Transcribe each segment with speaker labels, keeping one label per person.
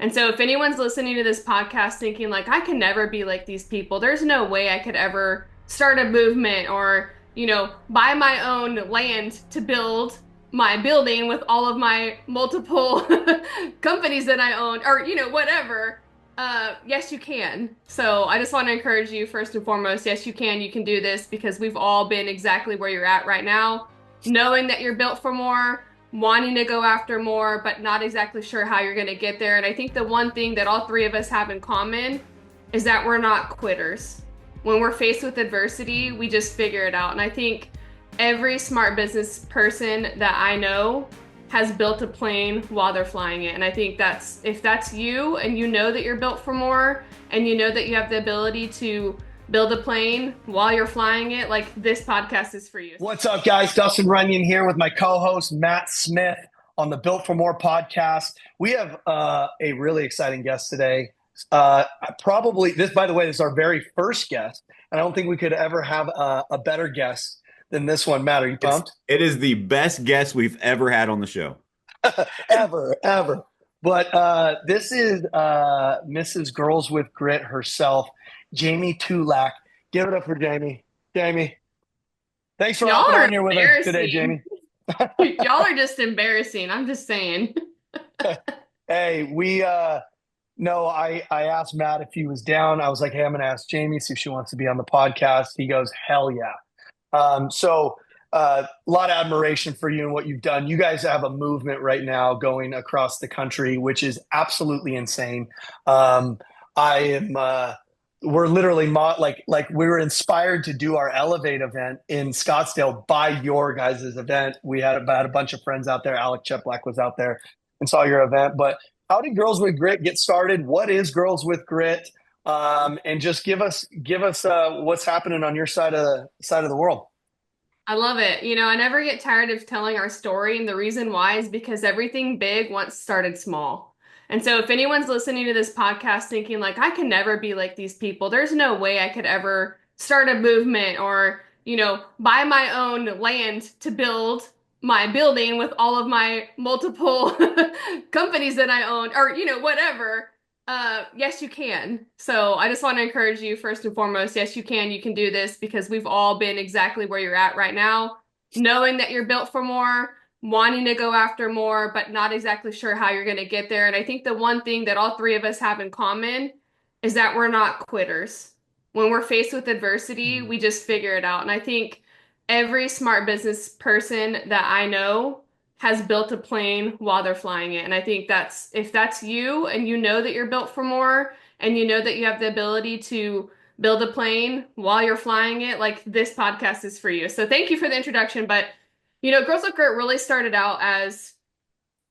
Speaker 1: And so if anyone's listening to this podcast thinking like I can never be like these people, there's no way I could ever start a movement or, buy my own land to build my building with all of my multiple companies that I own or, whatever. Yes, you can. So I just want to encourage you first and foremost, yes, you can. You can do this because we've all been exactly where you're at right now, knowing that you're built for more, wanting to go after more, but not exactly sure how you're going to get there. And I think the one thing that all three of us have in common is that we're not quitters. When we're faced with adversity, we just figure it out. And I think every smart business person that I know has built a plane while they're flying it. And I think if that's you and you know that you're built for more and you know that you have the ability to build a plane while you're flying it, like this podcast is for you.
Speaker 2: What's up, guys? Dustin Runyon here with my co-host Matt Smith on the Built for More podcast. We have a really exciting guest today. Probably this, by the way, this is our very first guest. And I don't think we could ever have a better guest than this one. Matt, are you pumped?
Speaker 3: It is the best guest we've ever had on the show.
Speaker 2: Ever. But this is Mrs. Girls with Grit herself, Jamie Tulak. Give it up for Jamie. Jamie, thanks for hopping on here with us today, Jamie.
Speaker 1: Y'all are just embarrassing. I'm just saying.
Speaker 2: Hey, no, I asked Matt if he was down. I was like, hey, I'm going to ask Jamie, see if she wants to be on the podcast. He goes, hell yeah. So a lot of admiration for you and what you've done. You guys have a movement right now going across the country, which is absolutely insane. We're literally like we were inspired to do our Elevate event in Scottsdale by your guys' event. We had about a bunch of friends out there. Alec Cheplack was out there and saw your event. But how did Girls with Grit get started? What is Girls with Grit? And just give us what's happening on your side of the world.
Speaker 1: I love it. I never get tired of telling our story, and the reason why is because everything big once started small. And so if anyone's listening to this podcast thinking like I can never be like these people, there's no way I could ever start a movement or, buy my own land to build my building with all of my multiple companies that I own or, whatever. Yes, you can. So I just want to encourage you first and foremost, yes, you can do this because we've all been exactly where you're at right now, knowing that you're built for more, wanting to go after more, but not exactly sure how you're going to get there. And I think the one thing that all three of us have in common is that we're not quitters. When we're faced with adversity, we just figure it out. And I think every smart business person that I know has built a plane while they're flying it. And I think if that's you and you know that you're built for more and you know that you have the ability to build a plane while you're flying it, like this podcast is for you. So thank you for the introduction. But, Girls with Grit really started out as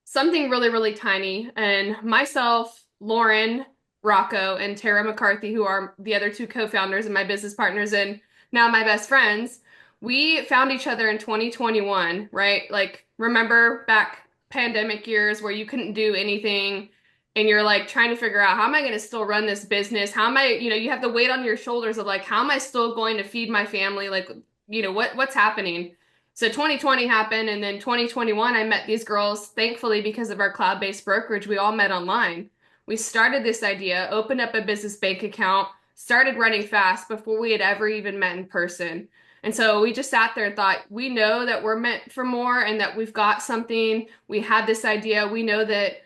Speaker 1: something really, really tiny. And myself, Lauren, Rocco, and Tara McCarthy, who are the other two co-founders and my business partners and now my best friends, we found each other in 2021, right? Like, remember back pandemic years where you couldn't do anything and you're like trying to figure out how am I going to still run this business? How am I, you have the weight on your shoulders of like, how am I still going to feed my family? Like, what's happening? So 2020 happened, and then 2021, I met these girls, thankfully, because of our cloud-based brokerage, we all met online. We started this idea, opened up a business bank account, started running fast before we had ever even met in person. And so we just sat there and thought, we know that we're meant for more and that we've got something. We had this idea. We know that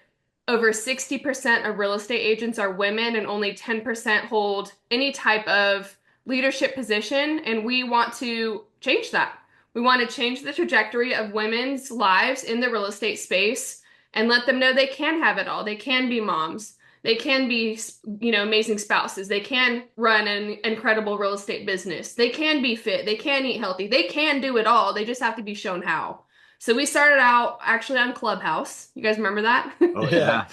Speaker 1: over 60% of real estate agents are women and only 10% hold any type of leadership position. And we want to change that. We want to change the trajectory of women's lives in the real estate space and let them know they can have it all. They can be moms. They can be, amazing spouses. They can run an incredible real estate business. They can be fit. They can eat healthy. They can do it all. They just have to be shown how. So we started out actually on Clubhouse. You guys remember that?
Speaker 3: Oh, yeah.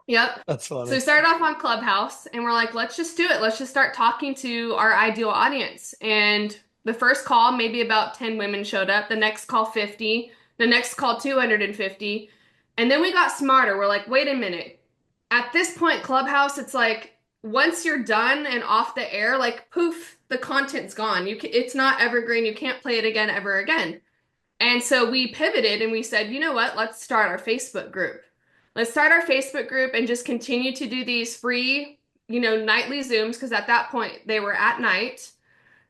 Speaker 1: Yep.
Speaker 2: That's funny.
Speaker 1: So we started off on Clubhouse and we're like, let's just do it. Let's just start talking to our ideal audience. And the first call, maybe about 10 women showed up. The next call, 50. The next call, 250. And then we got smarter. We're like, wait a minute. At this point, Clubhouse, it's like once you're done and off the air, like poof, the content's gone. It's not evergreen. You can't play it again, ever again. And so we pivoted and we said, you know what? Let's start our Facebook group. let's start our Facebook group and just continue to do these free, nightly Zooms, because at that point they were at night.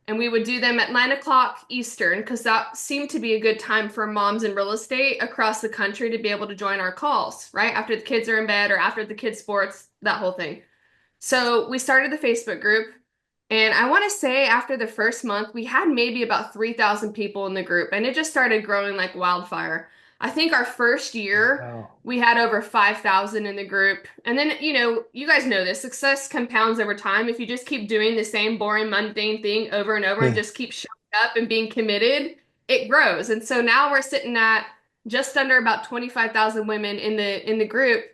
Speaker 1: And we would do them at 9 o'clock Eastern because that seemed to be a good time for moms in real estate across the country to be able to join our calls, right? After the kids are in bed or after the kids' sports, that whole thing. So we started the Facebook group. And I want to say after the first month, we had maybe about 3,000 people in the group, and it just started growing like wildfire. I think our first year,
Speaker 2: Wow.
Speaker 1: we had over 5,000 in the group. And then, you guys know this success compounds over time. If you just keep doing the same boring, mundane thing over and over and
Speaker 2: Yeah.
Speaker 1: just keep showing up and being committed, it grows. And so now we're sitting at just under about 25,000 women in the group.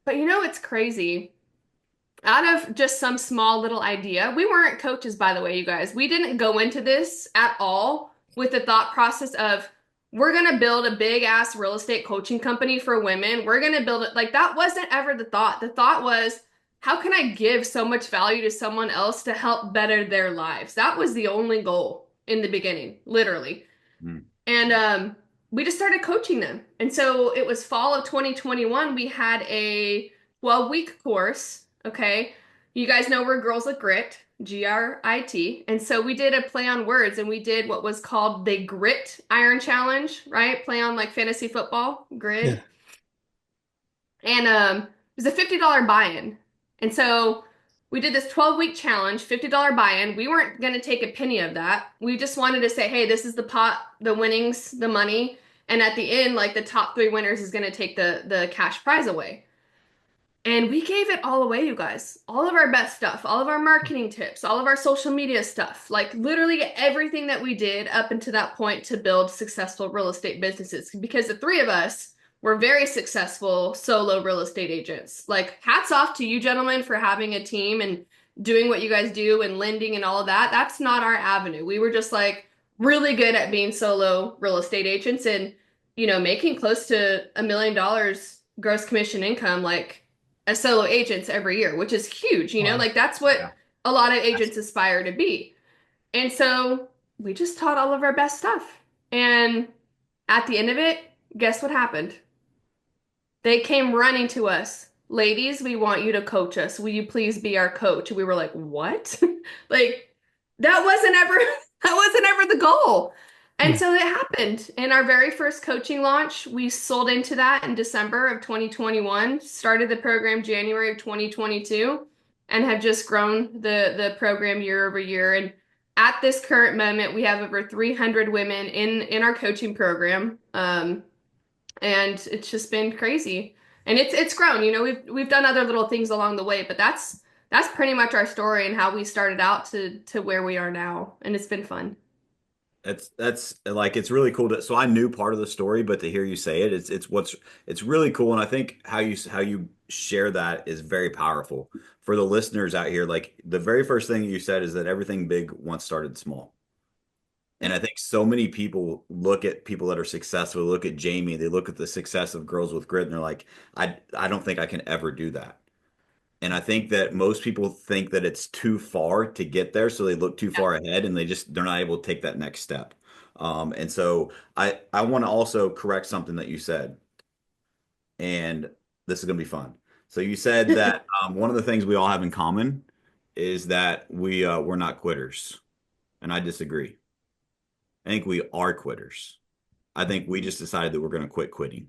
Speaker 1: But it's crazy out of just some small little idea. We weren't coaches, by the way, you guys. We didn't go into this at all with the thought process of we're going to build a big ass real estate coaching company for women. We're going to build it. Like that wasn't ever the thought. The thought was, how can I give so much value to someone else to help better their lives? That was the only goal in the beginning, literally.
Speaker 3: Mm.
Speaker 1: And we just started coaching them. And so it was fall of 2021. We had a 12-week course. Okay. You guys know we're Girls with Grit, GRIT. And so we did a play on words and we did what was called the Grit Iron Challenge, right? Play on like fantasy football,
Speaker 2: Yeah.
Speaker 1: grit. And it was a $50 buy-in. And so we did this 12-week challenge, $50 buy-in. We weren't going to take a penny of that. We just wanted to say, hey, this is the pot, the winnings, the money. And at the end, like the top three winners is going to take the cash prize away. And we gave it all away, you guys. All of our best stuff, all of our marketing tips, all of our social media stuff, like literally everything that we did up until that point to build successful real estate businesses. Because the three of us were very successful solo real estate agents. Like, hats off to you gentlemen for having a team and doing what you guys do and lending and all of that. That's not our avenue. We were just like really good at being solo real estate agents and, making close to $1 million gross commission income, like as solo agents every year, which is huge,
Speaker 2: Wow.
Speaker 1: like that's what
Speaker 3: Yeah.
Speaker 1: a lot of agents aspire to be. And so we just taught all of our best stuff. And at the end of it, guess what happened? They came running to us. Ladies, we want you to coach us. Will you please be our coach? We were like, what? Like that wasn't ever that wasn't ever the goal. And
Speaker 2: Yeah.
Speaker 1: so it happened. In our very first coaching launch, we sold into that in December of 2021, started the program January of 2022, and have just grown the program year over year. And at this current moment, we have over 300 women in our coaching program. And it's just been crazy. And it's grown. We've done other little things along the way, but that's pretty much our story and how we started out to where we are now. And it's been fun.
Speaker 3: That's like it's really cool to so I knew part of the story, but to hear you say it, it's really cool. And I think how you share that is very powerful for the listeners out here. Like the very first thing you said is that everything big once started small. And I think so many people look at people that are successful, look at Jamie, they look at the success of Girls with Grit, and they're like, I don't think I can ever do that. And I think that most people think that it's too far to get there, so they look too
Speaker 1: Yeah.
Speaker 3: far ahead and they're not able to take that next step. And so I want to also correct something that you said, and this is going to be fun. So you said that one of the things we all have in common is that we're not quitters, and I disagree. I think we are quitters. I think we just decided that we're going to quit quitting.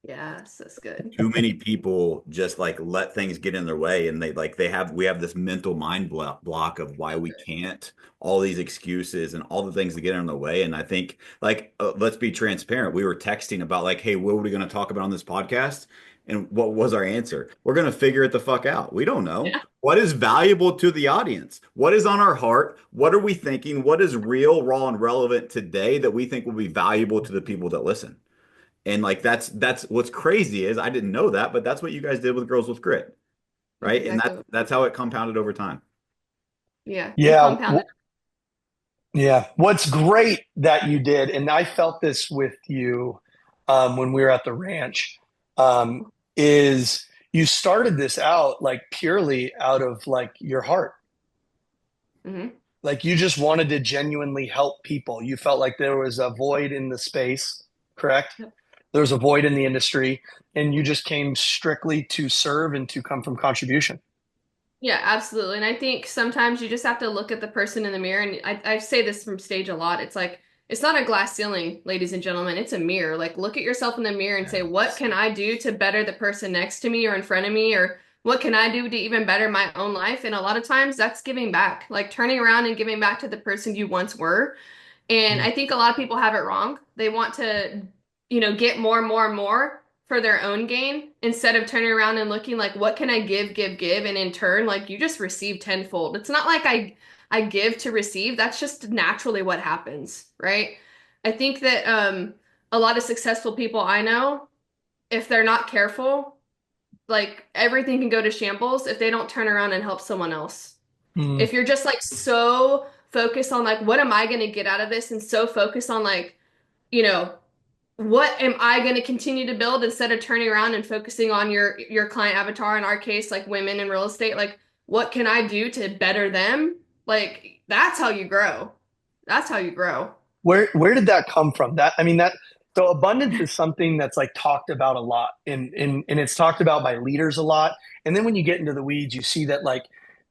Speaker 1: Yes, that's good.
Speaker 3: Too many people just like let things get in their way and we have this mental mind block of why we can't, all these excuses and all the things that get in the way. And I think like let's be transparent, we were texting about like, hey, what are we going to talk about on this podcast? And what was our answer? We're going to figure it the fuck out. We don't know
Speaker 1: Yeah.
Speaker 3: what is valuable to the audience, what is on our heart, what are we thinking, what is real, raw, and relevant today that we think will be valuable to the people that listen. And like that's what's crazy is I didn't know that, but that's what you guys did with Girls with Grit,
Speaker 1: That's
Speaker 3: right? And
Speaker 1: exactly what,
Speaker 3: that's how it compounded over time.
Speaker 1: yeah, it
Speaker 2: Yeah.
Speaker 1: compounded.
Speaker 2: Yeah. What's great that you did, and I felt this with you when we were at the ranch, um, is you started this out like purely out of like your heart.
Speaker 1: Hmm.
Speaker 2: Like you just wanted to genuinely help people. You felt like there was a void in the space, correct?
Speaker 1: Yep.
Speaker 2: There's a void in the industry, and you just came strictly to serve and to come from contribution.
Speaker 1: Yeah, absolutely. And I think sometimes you just have to look at the person in the mirror. And I say this from stage a lot. It's like, it's not a glass ceiling, ladies and gentlemen. It's a mirror. Like, look at yourself in the mirror and say, what
Speaker 3: Yes.
Speaker 1: can I do to better the person next to me or in front of me? Or what can I do to even better my own life? And a lot of times that's giving back, like turning around and giving back to the person you once were. And
Speaker 2: Mm.
Speaker 1: I think a lot of people have it wrong. They want to, get more and more and more for their own gain instead of turning around and looking like, what can I give, give, give? And in turn, like you just receive tenfold. It's not like I give to receive. That's just naturally what happens, right? I think that a lot of successful people I know, if they're not careful, like everything can go to shambles if they don't turn around and help someone else.
Speaker 2: Mm.
Speaker 1: If you're just like so focused on like what am I going to get out of this and so focused on like, you know, what am I going to continue to build instead of turning around and focusing on your client avatar, in our case like women in real estate, like what can I do to better them? Like that's how you grow. That's how you grow.
Speaker 2: Where did that come from? That I mean that so abundance is something that's like talked about a lot and it's talked about by leaders a lot. And then when you get into the weeds, you see that like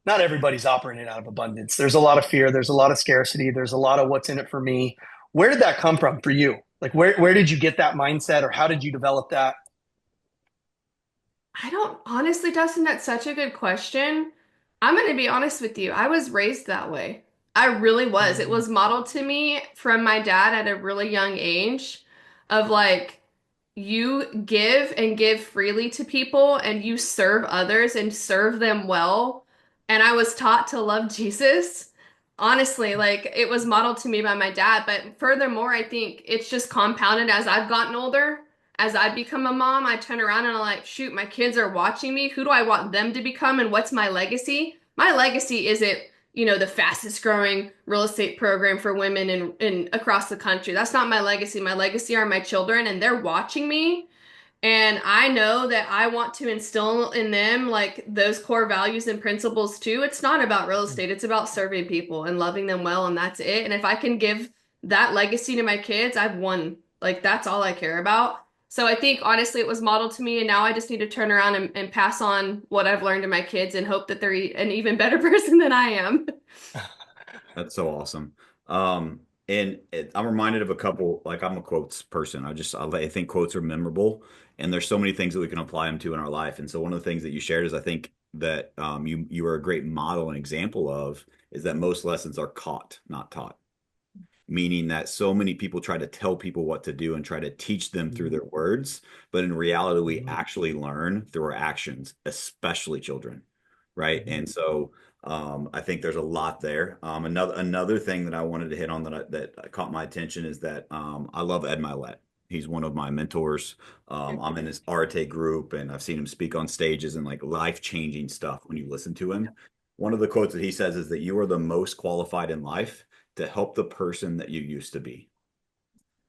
Speaker 2: not everybody's operating out of abundance. There's a lot of fear, there's a lot of scarcity, there's a lot of what's in it for me. Where did that come from for you? Like where did you get that mindset or how did you develop that?
Speaker 1: I don't honestly, Dustin, that's such a good question. I'm going to be honest with you. I was raised that way. I really was. It
Speaker 2: Mm.
Speaker 1: was modeled to me from my dad at a really young age of like, you give and give freely to people and you serve others and serve them well. And I was taught to love Jesus. Honestly, like it was modeled to me by my dad. But furthermore, I think it's just compounded as I've gotten older. As I become a mom, I turn around and I'm like, shoot, my kids are watching me. Who do I want them to become and what's my legacy? My legacy isn't, the fastest growing real estate program for women in across the country. That's not my legacy. My legacy are my children and they're watching me. And I know that I want to instill in them like those core values and principles too. It's not about real estate, it's about serving people and loving them well, and that's it. And if I can give that legacy to my kids, I've won. Like that's all I care about. So I think honestly it was modeled to me, and now I just need to turn around and pass on what I've learned to my kids and hope that they're an even better person than I am.
Speaker 3: That's so awesome. I'm reminded of a couple, like I'm a quotes person. I think quotes are memorable and there's so many things that we can apply them to in our life. And so one of the things that you shared is I think that you are a great model and example of is that most lessons are caught, not taught. Meaning that so many people try to tell people what to do and try to teach them through their words, but in reality, we actually learn through our actions, especially children, right? And so I think there's a lot there. Another thing that I wanted to hit on that caught my attention is that I love Ed Milet. He's one of my mentors. I'm in his Arte group, and I've seen him speak on stages and like life-changing stuff when you listen to him. One of the quotes that he says is that you are the most qualified in life to help the person that you used to be,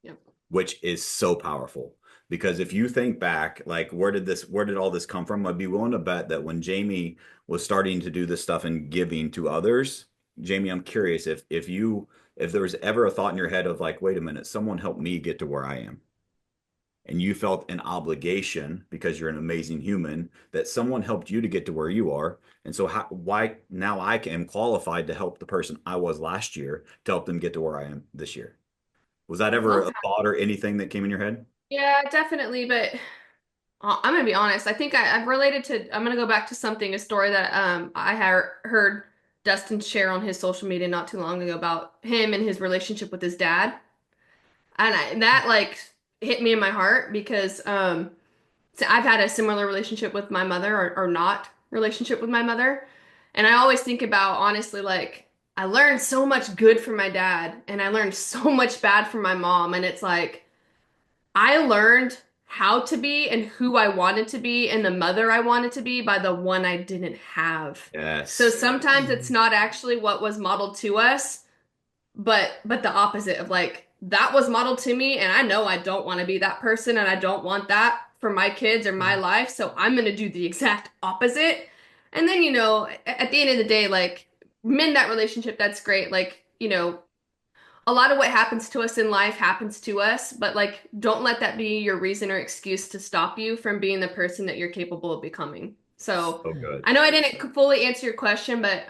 Speaker 1: Yep.
Speaker 3: which is so powerful. Because if you think back, like where did all this come from? I'd be willing to bet that when Jamie was starting to do this stuff and giving to others, Jamie, I'm curious if there was ever a thought in your head of like, wait a minute, someone helped me get to where I am. And you felt an obligation because you're an amazing human that someone helped you to get to where you are. And so why now I am qualified to help the person I was last year to help them get to where I am this year. Was that ever
Speaker 1: Love
Speaker 3: a
Speaker 1: that.
Speaker 3: thought or anything that came in your head?
Speaker 1: Yeah, definitely. But I'm gonna be honest. I think I've related to. I'm gonna go back to something, a story that I heard Dustin share on his social media not too long ago about him and his relationship with his dad, and that like hit me in my heart because so I've had a similar relationship with my mother or not relationship with my mother, and I always think about honestly like I learned so much good from my dad, and I learned so much bad from my mom, and it's like. I learned how to be and who I wanted to be and the mother I wanted to be by the one I didn't have. So
Speaker 3: Yes.
Speaker 1: sometimes it's not actually what was modeled to us, but the opposite of like that was modeled to me and I know I don't want to be that person and I don't want that for my kids or my life, so I'm going to do the exact opposite. And then at the end of the day like mend that relationship, that's great. Like, a lot of what happens to us in life happens to us, but like don't let that be your reason or excuse to stop you from being the person that you're capable of becoming. So
Speaker 3: So good.
Speaker 1: I know I didn't fully answer your question, but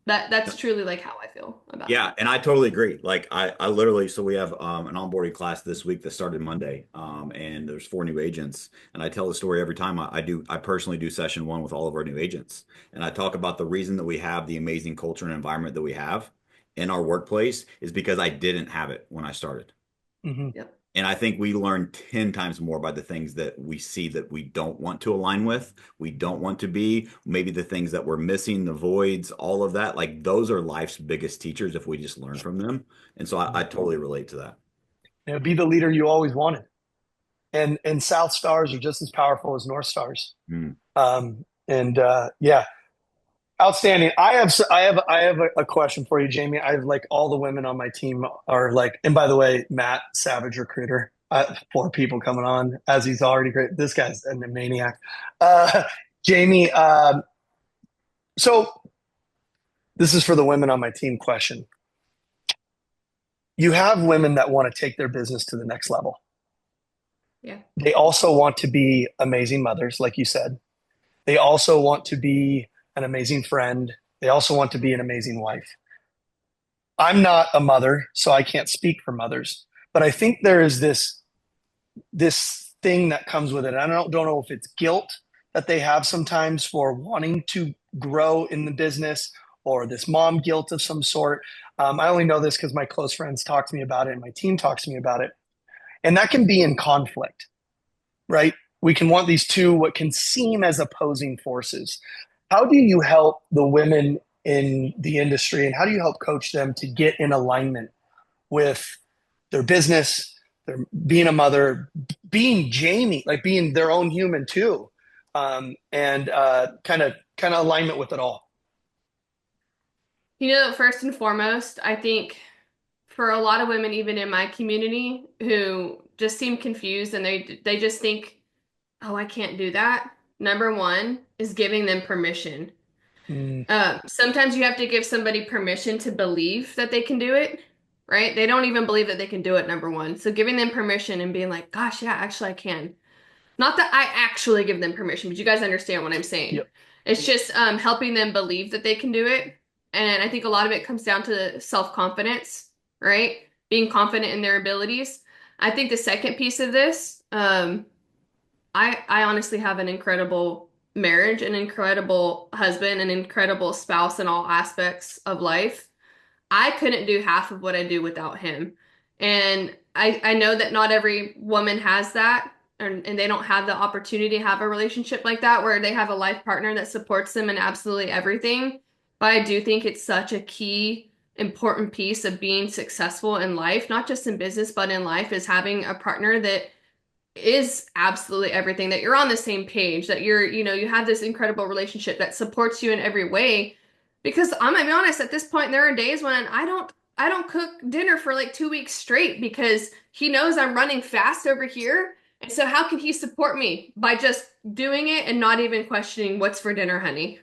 Speaker 1: that's truly like how I feel about it.
Speaker 3: Yeah, and I totally agree. Like I literally, so we have an onboarding class this week that started Monday, and there's 4 new agents, and I tell the story every time I personally do session one with all of our new agents, and I talk about the reason that we have the amazing culture and environment that we have in our workplace is because I didn't have it when I started.
Speaker 2: Hmm.
Speaker 1: Yep.
Speaker 3: And I think we learn 10 times more by the things that we see that we don't want to align with, we don't want to be, maybe the things that we're missing, the voids, all of that. Like those are life's biggest teachers if we just learn from them. And so I totally relate to that.
Speaker 2: Be the leader you always wanted. And South Stars are just as powerful as North Stars.
Speaker 3: Mm.
Speaker 2: And yeah, outstanding. I have a question for you, Jamie. I have like all the women on my team are like, and by the way, Matt Savage recruiter. 4 people coming on as he's already great. This guy's a maniac. Jamie, so this is for the women on my team question. You have women that want to take their business to the next level.
Speaker 1: Yeah.
Speaker 2: They also want to be amazing mothers, like you said. They also want to be an amazing friend. They also want to be an amazing wife. I'm not a mother, so I can't speak for mothers, but I think there is this thing that comes with it. I don't know if it's guilt that they have sometimes for wanting to grow in the business or this mom guilt of some sort. I only know this because my close friends talk to me about it and my team talks to me about it. And that can be in conflict, right? We can want these two, what can seem as opposing forces. How do you help the women in the industry and how do you help coach them to get in alignment with their business, their being a mother, being Jamie, like being their own human too, and kind of alignment with it all?
Speaker 1: You know, first and foremost, I think for a lot of women, even in my community, who just seem confused and they just think, oh, I can't do that. Number one is giving them permission.
Speaker 2: Mm,
Speaker 1: Sometimes you have to give somebody permission to believe that they can do it, right? They don't even believe that they can do it, number one. So giving them permission and being like, gosh, yeah, actually I can. Not that I actually give them permission, but you guys understand what I'm saying.
Speaker 2: yep.
Speaker 1: It's just helping them believe that they can do it. And I think a lot of it comes down to self-confidence, right? Being confident in their abilities. I think the second piece of this, I honestly have an incredible marriage, an incredible husband, an incredible spouse in all aspects of life. I couldn't do half of what I do without him. And I know that not every woman has that, and they don't have the opportunity to have a relationship like that where they have a life partner that supports them in absolutely everything. But I do think it's such a key, important piece of being successful in life, not just in business, but in life, is having a partner that is absolutely everything, that you're on the same page, that you have this incredible relationship that supports you in every way. Because I'm gonna be honest, at this point, there are days when I don't cook dinner for like 2 weeks straight because he knows I'm running fast over here. And so how can he support me? By just doing it and not even questioning what's for dinner, honey.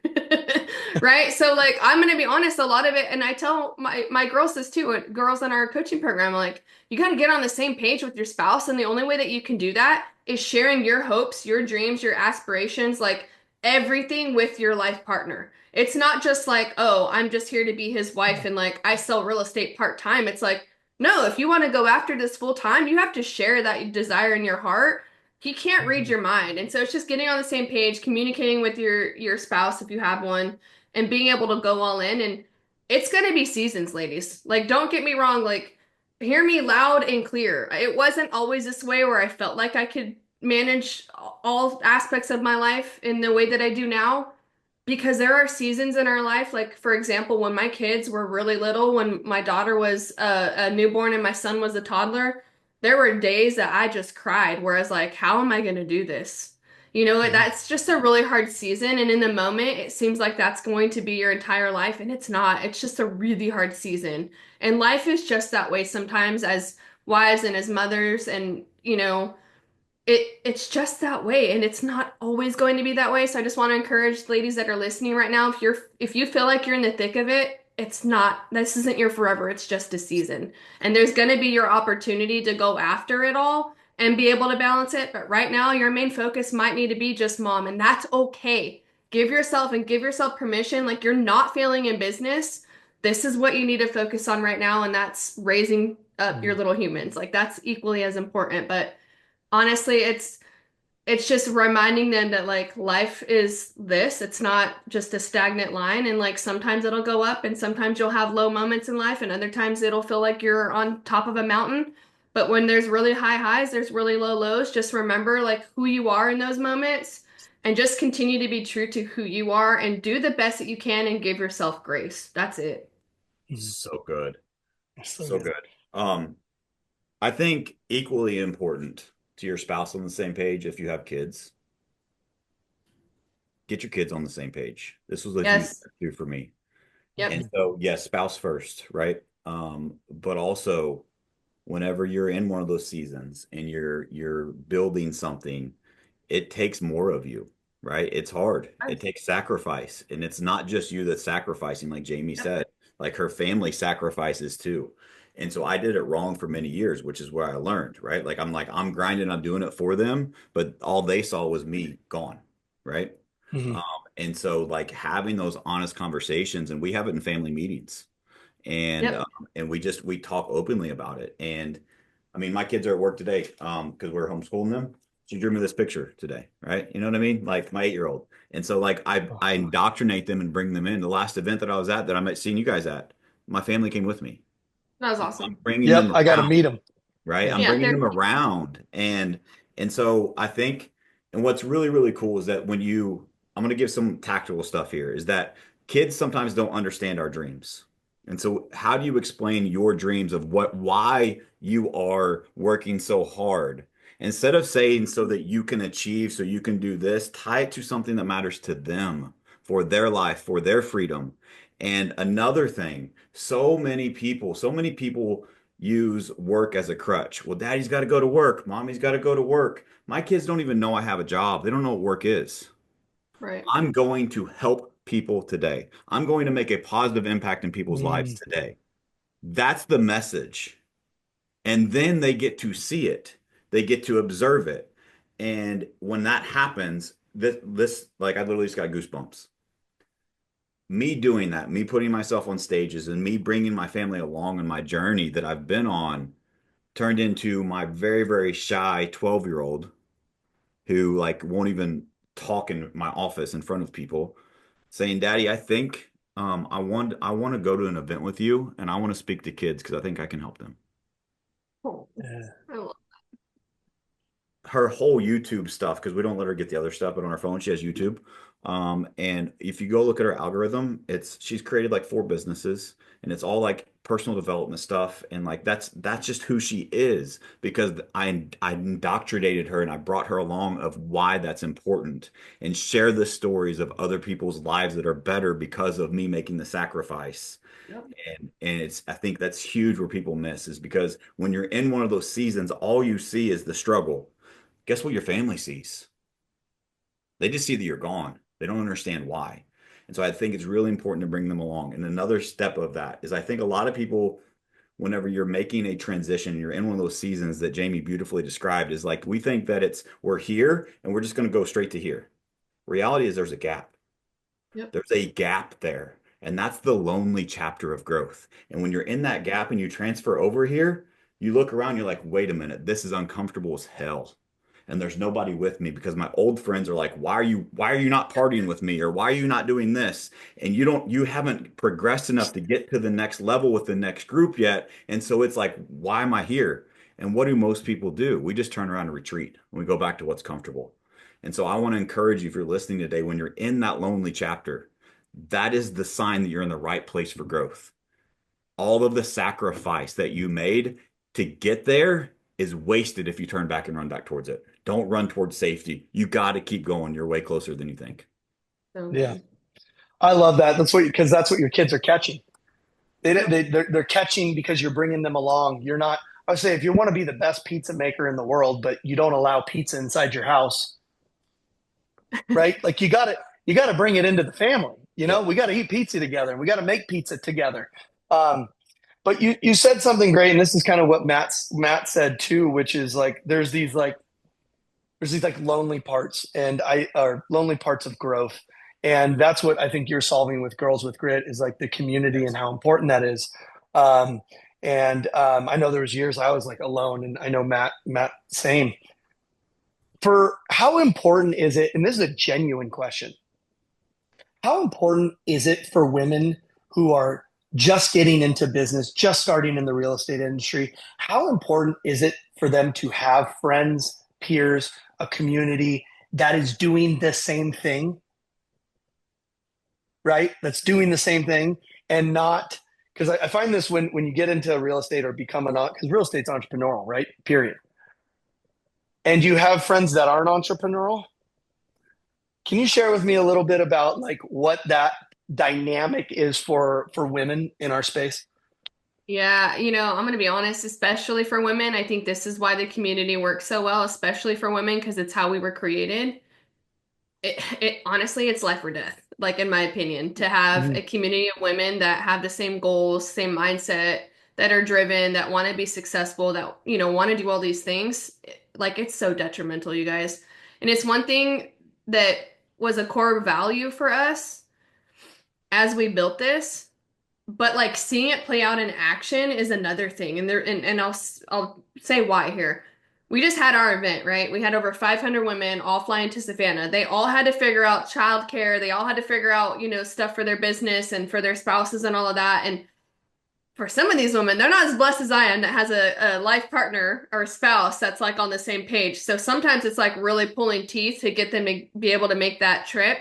Speaker 1: Right? So like I'm gonna be honest, a lot of it, and I tell my girls this too, girls in our coaching program, like you got to get on the same page with your spouse. And the only way that you can do that is sharing your hopes, your dreams, your aspirations, like everything with your life partner. It's not just like, oh, I'm just here to be his wife and like I sell real estate part time. It's like, no, if you want to go after this full time, you have to share that desire in your heart. He can't read
Speaker 2: Mhm.
Speaker 1: your mind. And so it's just getting on the same page, communicating with your spouse if you have one, and being able to go all in. And it's going to be seasons, ladies. Like, don't get me wrong. Like, hear me loud and clear. It wasn't always this way where I felt like I could manage all aspects of my life in the way that I do now. Because there are seasons in our life, like for example, when my kids were really little, when my daughter was a newborn and my son was a toddler, there were days that I just cried, where I was like, how am I going to do this?
Speaker 2: Mhm.
Speaker 1: That's just a really hard season. And in the moment, it seems like that's going to be your entire life. And it's not. It's just a really hard season. And life is just that way sometimes as wives and as mothers. And, it's just that way. And it's not always going to be that way. So I just want to encourage ladies that are listening right now, if you feel like you're in the thick of it, it's not, this isn't your forever, it's just a season. And there's going to be your opportunity to go after it all and be able to balance it. But right now, your main focus might need to be just mom, and that's okay. Give yourself permission. Like you're not failing in business. This is what you need to focus on right now, and that's raising up your
Speaker 2: Mm.
Speaker 1: little humans. Like that's equally as important. But honestly, it's just reminding them that like life is this. It's not just a stagnant line. And like sometimes it'll go up and sometimes you'll have low moments in life and other times it'll feel like you're on top of a mountain. But when there's really high highs, there's really low lows. Just remember like who you are in those moments and just continue to be true to who you are and do the best that you can and give yourself grace. That's it.
Speaker 2: Mm.
Speaker 3: So good.
Speaker 2: So
Speaker 3: So
Speaker 2: good.
Speaker 3: good. Um, I think equally important to your spouse on the same page if you have kids, get your kids on the same page. This was a huge
Speaker 1: Yes.
Speaker 3: step too for me. And
Speaker 1: Yep.
Speaker 2: Mhm.
Speaker 3: so, yes, spouse first, right? But also whenever you're in one of those seasons and you're building something, it takes more of you, right? It's hard. It takes sacrifice, and it's not just you that's sacrificing, like Jamie
Speaker 1: Yep.
Speaker 3: said, like her family sacrifices too. And so I did it wrong for many years, which is where I learned, right? Like I'm grinding, I'm doing it for them, but all they saw was me gone, right? Um,
Speaker 2: Mhm.
Speaker 3: and so like having those honest conversations, and we have it in family meetings, and
Speaker 1: Yep.
Speaker 3: we talk openly about it. And I mean, my kids are at work today because we're homeschooling them. She drew me this picture today, right? You know what I mean? Like my 8-year-old. And so like I
Speaker 2: Oh.
Speaker 3: indoctrinate them and bring them in. The last event that I was at that I might seen you guys at, my family came with me.
Speaker 1: That was
Speaker 3: I'm
Speaker 1: awesome.
Speaker 3: bringing
Speaker 2: Yep,
Speaker 3: them
Speaker 2: I got to
Speaker 3: around,
Speaker 2: meet him.
Speaker 3: right?
Speaker 2: Yeah.
Speaker 3: I'm
Speaker 1: Yeah,
Speaker 3: bringing
Speaker 1: they're
Speaker 3: them around, and so I think, and what's really really cool is that when you, I'm going to give some tactical stuff here, is that kids sometimes don't understand our dreams, and so how do you explain your dreams of why you are working so hard? Instead of saying so that you can achieve, so you can do this, tie it to something that matters to them, for their life, for their freedom. And another thing, so many people use work as a crutch. Well, daddy's got to go to work. Mommy's got to go to work. My kids don't even know I have a job. They don't know what work is.
Speaker 1: right.
Speaker 3: I'm going to help people today. I'm going to make a positive impact in people's lives
Speaker 2: Mm.
Speaker 3: today. That's the message. And then they get to see it, they get to observe it. And when that happens, this like I literally just got goosebumps. Me doing that, me putting myself on stages and me bringing my family along in my journey that I've been on turned into my very, very shy 12-year-old who like won't even talk in my office in front of people, saying, Daddy, I think I want to go to an event with you and I want to speak to kids because I think I can help them.
Speaker 1: Cool.
Speaker 2: Yeah.
Speaker 1: I love
Speaker 3: Her whole YouTube stuff, because we don't let her get the other stuff, but on her phone she has YouTube. And if you go look at her algorithm, it's she's created like 4 businesses, and it's all like personal development stuff, and like that's just who she is because I indoctrinated her and I brought her along of why that's important and share the stories of other people's lives that are better because of me making the sacrifice.
Speaker 1: Yep.
Speaker 3: And it's I think that's huge where people miss is because when you're in one of those seasons, all you see is the struggle. Guess what your family sees? They just see that you're gone. They don't understand why. And so I think it's really important to bring them along. And another step of that is I think a lot of people, whenever you're making a transition, you're in one of those seasons that Jamie beautifully described, is like we think that it's we're here and we're just going to go straight to here. Reality is there's a gap.
Speaker 1: Yep.
Speaker 3: There's a gap there. And that's the lonely chapter of growth. And when you're in that gap and you transfer over here, you look around, you're like, wait a minute, this is uncomfortable as hell. And there's nobody with me because my old friends are like, why are you not partying with me? Or why are you not doing this? And you haven't progressed enough to get to the next level with the next group yet. And so it's like, why am I here? And what do most people do? We just turn around and retreat and we go back to what's comfortable. And so I want to encourage you, if you're listening today, when you're in that lonely chapter, that is the sign that you're in the right place for growth. All of the sacrifice that you made to get there is wasted if you turn back and run back towards it. Don't run towards safety. You got to keep going. You're way closer than you think.
Speaker 1: So
Speaker 2: Yeah.
Speaker 1: good.
Speaker 2: I love that. Because that's what your kids are catching.
Speaker 1: Yep.
Speaker 2: They're catching because you're bringing them along. You're not, I would say, if you want to be the best pizza maker in the world, but you don't allow pizza inside your house, right? Like you got to bring it into the family.
Speaker 3: Yeah.
Speaker 2: We got to eat pizza together. We got to make pizza together. Um, but you said something great, and this is kind of what Matt said too, which is like there's these like lonely parts and I are lonely parts of growth. And that's what I think you're solving with Girls with Grit is like the community and
Speaker 3: Yes.
Speaker 2: how important that is. Um, and I know there was years I was like alone, and I know Matt, same. For how important is it? And this is a genuine question. How important is it for women who are just getting into business, just starting in the real estate industry? How important is it for them to have friends, peers, a community that is doing the same thing, right? That's doing the same thing and not because I find this when you get into real estate or become because real estate's entrepreneurial, right? Period. And you have friends that aren't entrepreneurial. Can you share with me a little bit about like what that dynamic is for women in our space?
Speaker 1: Yeah, I'm going to be honest, especially for women. I think this is why the community works so well, especially for women, because it's how we were created. It honestly, it's life or death, like in my opinion, to have
Speaker 2: Mhm.
Speaker 1: a community of women that have the same goals, same mindset, that are driven, that want to be successful, that, want to do all these things. Like it's so detrimental, you guys. And it's one thing that was a core value for us as we built this. But like seeing it play out in action is another thing. And I'll say why here. We just had our event, right? We had over 500 women all flying to Savannah. They all had to figure out childcare. They all had to figure out, stuff for their business and for their spouses and all of that. And for some of these women, they're not as blessed as I am that has a life partner or a spouse that's like on the same page. So sometimes it's like really pulling teeth to get them to be able to make that trip.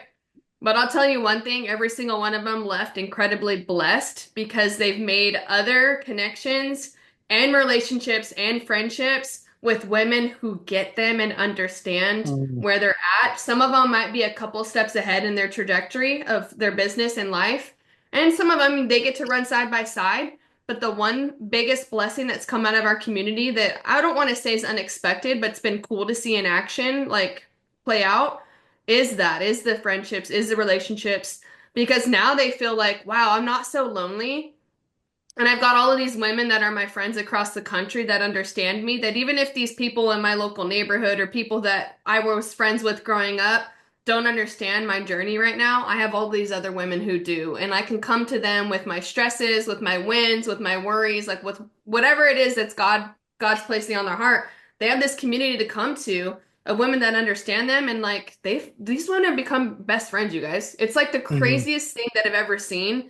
Speaker 1: But I'll tell you one thing, every single one of them left incredibly blessed because they've made other connections and relationships and friendships with women who get them and understand
Speaker 2: Mhm.
Speaker 1: where they're at. Some of them might be a couple steps ahead in their trajectory of their business and life. And some of them, they get to run side by side. But the one biggest blessing that's come out of our community that I don't want to say is unexpected, but it's been cool to see in action, like play out, is the friendships, is the relationships, because now they feel like, wow, I'm not so lonely. And I've got all of these women that are my friends across the country that understand me, that even if these people in my local neighborhood or people that I was friends with growing up don't understand my journey right now, I have all these other women who do. And I can come to them with my stresses, with my wins, with my worries, like with whatever it is that's God's placing on their heart. They have this community to come to of women that understand them, and like these women have become best friends, you guys. It's like the
Speaker 2: Mhm.
Speaker 1: craziest thing that I've ever seen.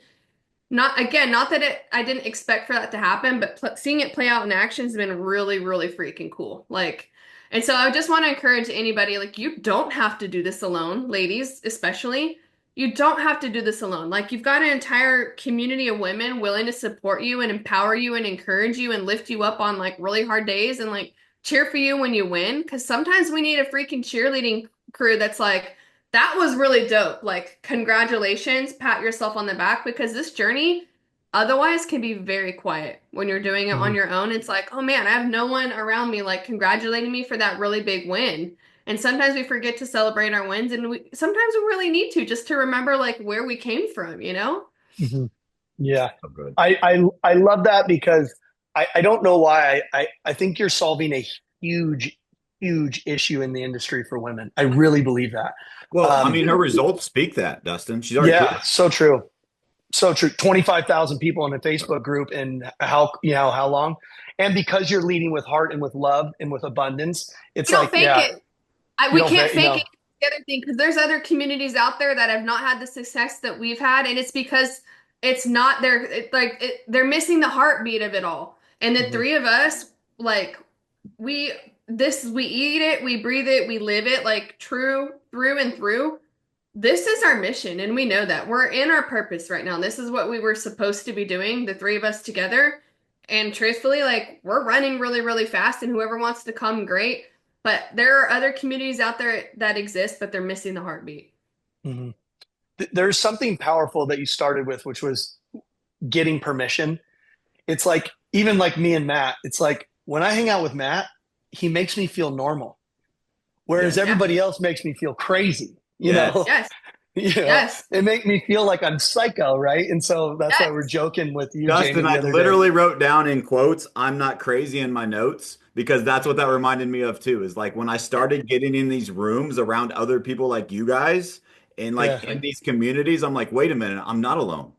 Speaker 1: Not again, not that I didn't expect for that to happen, but seeing it play out in action has been really, really freaking cool. Like, and so I just want to encourage anybody, like, you don't have to do this alone, ladies, especially. You don't have to do this alone. Like, you've got an entire community of women willing to support you and empower you and encourage you and lift you up on like really hard days and like cheer for you when you win. Because sometimes we need a freaking cheerleading crew that's like, that was really dope. Like, congratulations, pat yourself on the back because this journey otherwise can be very quiet when you're doing it on
Speaker 2: Mhm.
Speaker 1: your own. It's like, oh man, I have no one around me like congratulating me for that really big win. And sometimes we forget to celebrate our wins, and sometimes we really need to just to remember like where we came from, you know?
Speaker 2: Mhm. Yeah.
Speaker 3: Oh, good.
Speaker 2: I love that because I don't know why I think you're solving a huge, huge issue in the industry for women. I really believe that.
Speaker 3: Well, I
Speaker 2: Um,
Speaker 3: mean, her results speak that, Dustin. She's already
Speaker 2: yeah,
Speaker 3: proven.
Speaker 2: so true. So true. 25,000 people in a Facebook group and how long? And because you're leading with heart and with love and with abundance, it's
Speaker 1: We don't
Speaker 2: like,
Speaker 1: fake
Speaker 2: yeah,
Speaker 1: it.
Speaker 2: you
Speaker 1: We
Speaker 2: don't,
Speaker 1: can't fake it.
Speaker 2: know,
Speaker 1: The other thing, because there's other communities out there that have not had the success that we've had, and it's because it's not their they're missing the heartbeat of it all. And the
Speaker 2: Mhm.
Speaker 1: three of us, like we we eat it, we breathe it, we live it, like true through and through. This is our mission, and we know that we're in our purpose right now. This is what we were supposed to be doing, the three of us together. And truthfully, like we're running really, really fast, and whoever wants to come, great. But there are other communities out there that exist, but they're missing the heartbeat.
Speaker 2: Mhm. There's something powerful that you started with, which was getting permission. It's like, even like me and Matt, it's like when I hang out with Matt, he makes me feel normal, whereas
Speaker 3: Yes.
Speaker 1: Yeah.
Speaker 2: everybody else makes me feel crazy,
Speaker 3: Yes.
Speaker 1: Yes. Yes.
Speaker 2: It make me feel like I'm psycho, right? And so that's why we're
Speaker 1: Yes.
Speaker 2: joking with you, Jamie,
Speaker 3: Dustin,
Speaker 2: the
Speaker 3: I
Speaker 2: other day.
Speaker 3: literally wrote down in quotes, "I'm not crazy" in my notes because that's what that reminded me of too. Is like when I started getting in these rooms around other people like you guys and
Speaker 2: Yeah.
Speaker 3: like in these communities, I'm like, wait a minute, I'm not alone.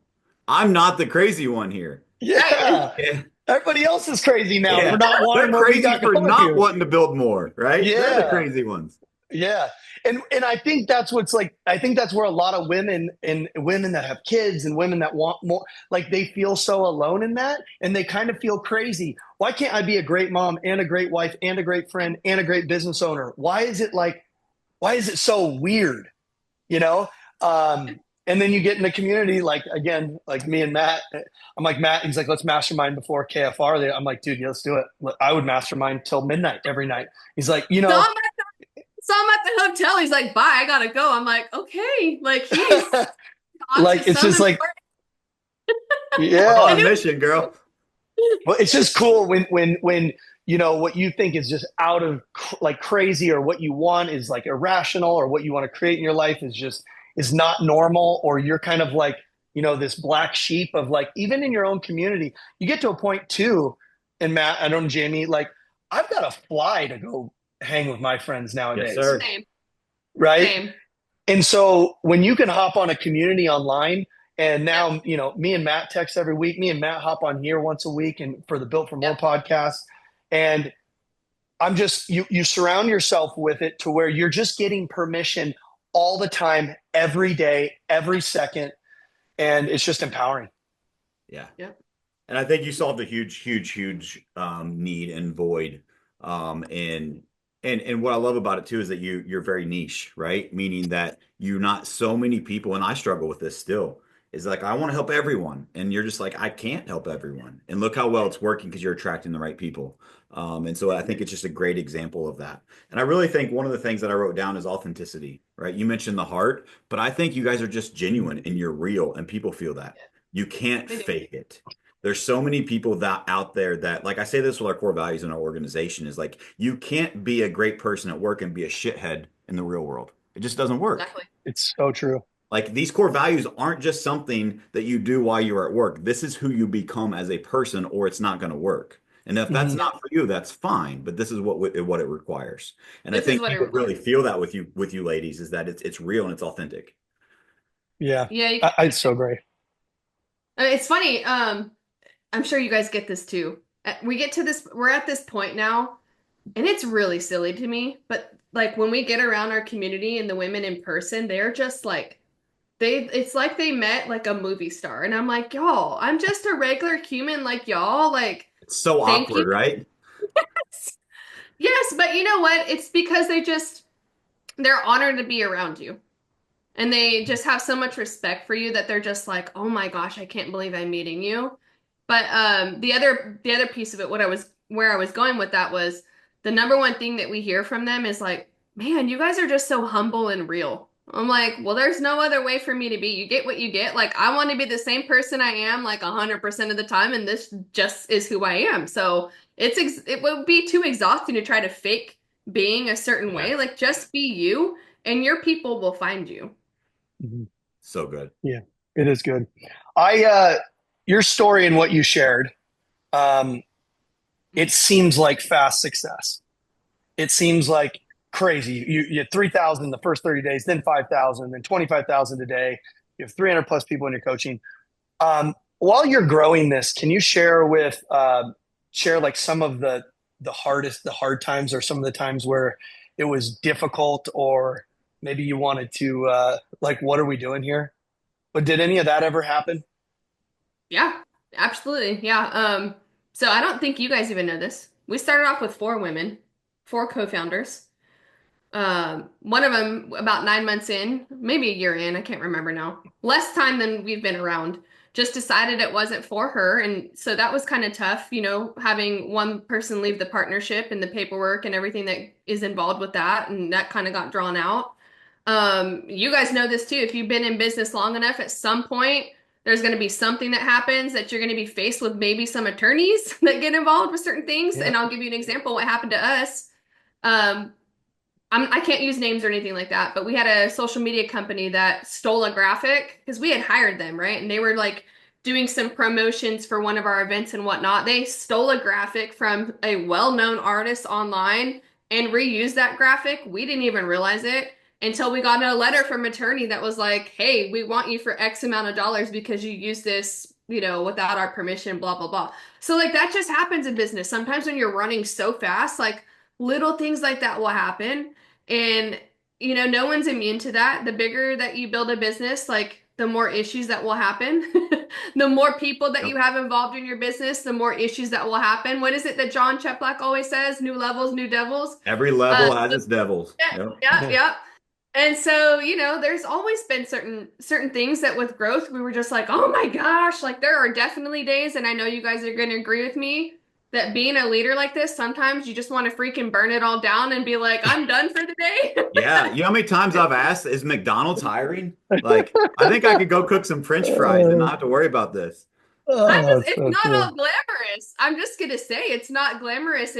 Speaker 3: I'm not the crazy one here.
Speaker 1: Right.
Speaker 2: Yeah.
Speaker 3: Yeah.
Speaker 2: Everybody else is crazy now for
Speaker 3: Yeah.
Speaker 2: not
Speaker 3: They're
Speaker 2: wanting what we
Speaker 3: crazy
Speaker 2: got
Speaker 3: for
Speaker 2: going
Speaker 3: not
Speaker 2: here.
Speaker 3: wanting to build more, right? They're the
Speaker 2: Yeah.
Speaker 3: crazy ones.
Speaker 2: Yeah. And I think that's what's like, I think that's where a lot of women and women that have kids and women that want more, like they feel so alone in that and they kind of feel crazy. Why can't I be a great mom and a great wife and a great friend and a great business owner? Why is it so weird? You know? And then you get in the community, like again, like me and Matt. I'm like, Matt, he's like, let's mastermind before KFR. I'm like, dude, yeah, let's do it. I would mastermind till midnight every night. He's like,
Speaker 1: Saw him saw him at the hotel. He's like, bye, I gotta go. I'm like, okay. Like he's on to
Speaker 2: like it's
Speaker 1: some
Speaker 2: just like,
Speaker 1: important.
Speaker 3: I'm on
Speaker 2: yeah.
Speaker 3: a
Speaker 1: And
Speaker 3: mission, girl.
Speaker 2: Well, it's just cool when what you think is just out of like crazy, or what you want is like irrational, or what you want to create in your life is not normal, or you're kind of like this black sheep of like, even in your own community you get to a point too. And Matt, I don't know, Jamie, like I've got to fly to go hang with my friends
Speaker 3: Yes,
Speaker 2: nowadays,
Speaker 3: sir.
Speaker 1: same,
Speaker 2: right?
Speaker 1: same.
Speaker 2: And so when you can hop on a community online, and now, me and Matt text every week. Me and Matt hop on here once a week and for the Built for More
Speaker 1: Yep.
Speaker 2: podcast. And I'm just, you surround yourself with it to where you're just getting permission all the time, every day, every second. And it's just empowering.
Speaker 3: Yeah.
Speaker 1: Yep.
Speaker 3: And I think you solved a huge, huge, huge need and void. And what I love about it too is that you're very niche, right? Meaning that you're not so many people, and I struggle with this still, is like I want to help everyone. And you're just like, I can't help everyone. And look how well it's working because you're attracting the right people. And so I think it's just a great example of that. And I really think one of the things that I wrote down is authenticity, right? You mentioned the heart, but I think you guys are just genuine and you're real, and people feel that. You can't
Speaker 1: They do.
Speaker 3: fake it. There's so many people that out there that, like I say this with our core values in our organization, is like you can't be a great person at work and be a shithead in the real world. It just doesn't work.
Speaker 1: Exactly.
Speaker 2: It's so true.
Speaker 3: Like these core values aren't just something that you do while you're at work. This is who you become as a person, or it's not going to work. And if that's
Speaker 2: Mhm.
Speaker 1: Yep.
Speaker 3: not for you, that's fine. But this is what it requires. And I
Speaker 1: This is
Speaker 3: think
Speaker 1: what it
Speaker 3: people really
Speaker 1: requires.
Speaker 3: feel that with you ladies is that it's real and it's authentic.
Speaker 2: Yeah.
Speaker 1: Yeah,
Speaker 2: It's so great.
Speaker 1: it's funny. I'm sure you guys get this too. We're at this point now, and it's really silly to me, but like when we get around our community and the women in person, they're just like it's like they met like a movie star. And I'm like, y'all, I'm just a regular human like y'all. Like,
Speaker 3: It's so
Speaker 1: thank you.
Speaker 3: awkward, right?
Speaker 1: Yes, but you know what? It's because they're honored to be around you. And they just have so much respect for you that they're just like, "Oh my gosh, I can't believe I'm meeting you." But the other piece of it, where I was going with that was the number one thing that we hear from them is like, "Man, you guys are just so humble and real." I'm like, "Well, there's no other way for me to be. You get what you get. Like, I want to be the same person I am like 100% of the time, and this just is who I am." So it would be too exhausting to try to fake being a certain
Speaker 3: Yeah.
Speaker 1: way. Like, just be you, and your people will find you.
Speaker 2: Mhm.
Speaker 3: So good.
Speaker 2: Yeah, it is good. Your story and what you shared, um, it seems like fast success. It seems like crazy. You had 3,000 the first 30 days, then 5,000, then 25,000 a day. You have 300 plus people in your coaching. While you're growing this, can you share like some of the hard times, or some of the times where it was difficult, or maybe you wanted to like, what are we doing here? But did any of that ever happen?
Speaker 1: Yeah, absolutely. Yeah. So I don't think you guys even know this. We started off with four women, four co-founders. One of them about 9 months in, maybe a year in, I can't remember now. Less time than we've been around. Just decided it wasn't for her. And so that was kind of tough, having one person leave the partnership and the paperwork and everything that is involved with that. And that kind of got drawn out. You guys know this too. If you've been in business long enough, at some point, there's going to be something that happens that you're going to be faced with maybe some attorneys that get involved with certain things.
Speaker 2: Yeah.
Speaker 1: And I'll give you an example what happened to us. Um, I can't use names or anything like that, but we had a social media company that stole a graphic because we had hired them, right? And they were like doing some promotions for one of our events and whatnot. They stole a graphic from a well-known artist online and reused that graphic. We didn't even realize it until we got a letter from attorney that was like, "Hey, we want you for X amount of dollars because you used this, without our permission, blah, blah, blah." So like that just happens in business. Sometimes when you're running so fast, like little things like that will happen. And, no one's immune to that. The bigger that you build a business, like the more issues that will happen. The more people that
Speaker 3: Yep.
Speaker 1: you have involved in your business, the more issues that will happen. What is it that John Cheplack always says? New levels, new devils.
Speaker 3: Every
Speaker 1: Uh,
Speaker 3: level has its devils.
Speaker 1: yeah,
Speaker 3: Yep.
Speaker 1: yeah,
Speaker 2: Yeah.
Speaker 1: yeah. And so, there's always been certain things that with growth we were just like, "Oh my gosh, like there are definitely days," and I know you guys are going to agree with me that being a leader like this, sometimes you just want to freaking burn it all down and be like, "I'm done for the day."
Speaker 3: Yeah. You know how many times I've asked, is McDonald's hiring? Like, I think I could go cook some French fries and not
Speaker 2: Oh,
Speaker 3: have to worry about this.
Speaker 2: it's
Speaker 1: It's
Speaker 2: so
Speaker 1: not
Speaker 2: true.
Speaker 1: all glamorous. I'm just gonna say it's not glamorous,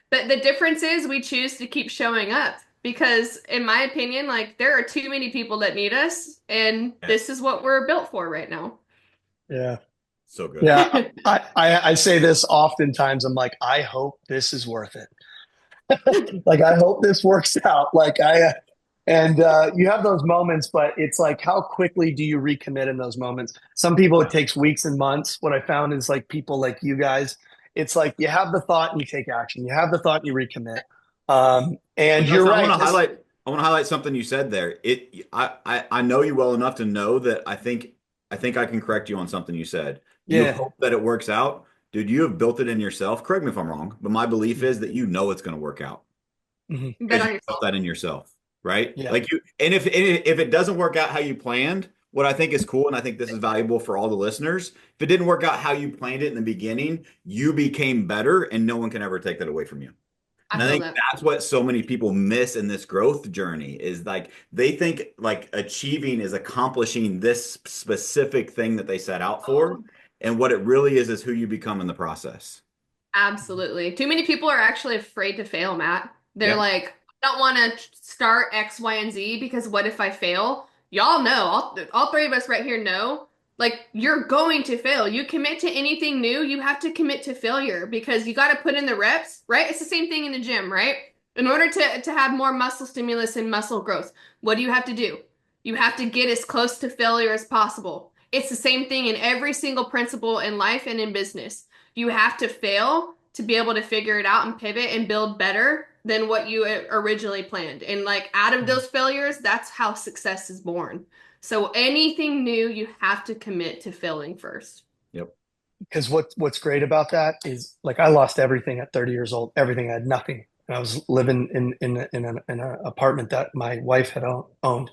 Speaker 1: but the difference is we choose to keep showing up because, in my opinion, like there are too many people that need us, and this
Speaker 3: Yes.
Speaker 1: is what we're built for right now.
Speaker 2: Yeah.
Speaker 3: So good.
Speaker 2: Yeah. I say this oftentimes. I'm like, I hope this is worth it. Like, I hope this works out. And you have those moments, but it's like, how quickly do you recommit in those moments? Some people, it
Speaker 3: Yeah.
Speaker 2: takes weeks and months. What I found is like people like you guys, it's like you have the thought and you take action. You have the thought and you recommit.
Speaker 3: Well,
Speaker 2: And you're
Speaker 3: Dustin,
Speaker 2: right. This,
Speaker 3: I want to highlight something you said there. I know you well enough to know that I think I can correct you on something you said. You
Speaker 2: yeah.
Speaker 3: hope that it works out. Dude, you have built it in yourself. Correct me if I'm wrong, but my belief is that you know it's going to work out
Speaker 2: Mhm.
Speaker 1: Bet
Speaker 3: because you
Speaker 1: on
Speaker 3: built
Speaker 1: yourself.
Speaker 3: that in yourself, right?
Speaker 2: Yeah.
Speaker 3: Like you, and if it doesn't work out how you planned, what I think is cool, and I think this is valuable for all the listeners, if it didn't work out how you planned it in the beginning, you became better, and no one can ever take that away from you.
Speaker 1: I
Speaker 3: And I
Speaker 1: feel
Speaker 3: think
Speaker 1: that.
Speaker 3: that's what so many people miss in this growth journey is like they think like achieving is accomplishing this specific thing that they set out for.
Speaker 1: Oh,
Speaker 3: And what it really is who you become in the process.
Speaker 1: absolutely. Too many people are actually afraid to fail, Matt. They're
Speaker 3: Yep.
Speaker 1: like, I don't want to start X, Y, and Z because what if I fail? Y'all know, all three of us right here know, like, you're going to fail. You commit to anything new, you have to commit to failure because you got to put in the reps, right? It's the same thing in the gym, right? In order to have more muscle stimulus and muscle growth, what do you have to do? You have to get as close to failure as possible. It's the same thing in every single principle in life and in business. You have to fail to be able to figure it out and pivot and build better than what you originally planned. And like out of those failures, that's how success is born. So anything new, you have to commit to failing first.
Speaker 3: Yep.
Speaker 2: Because what's great about that is like I lost everything at 30 years old. Everything. I had nothing. And I was living in an apartment that my wife had owned.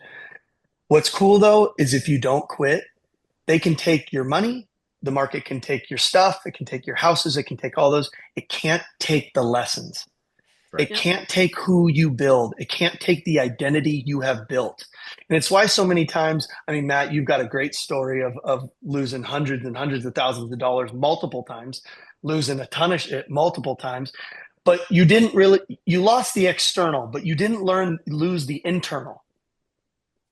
Speaker 2: What's cool though is if you don't quit, they can take your money. The market can take your stuff. It can take your houses. It can take all those. It can't take the lessons.
Speaker 3: Right.
Speaker 2: It
Speaker 1: Yep.
Speaker 2: can't take who you build. It can't take the identity you have built. And it's why so many times, I mean, Matt, you've got a great story of losing hundreds and hundreds of thousands of dollars multiple times, losing a ton of shit multiple times. But you didn't really, you lost the external, but you didn't lose the internal,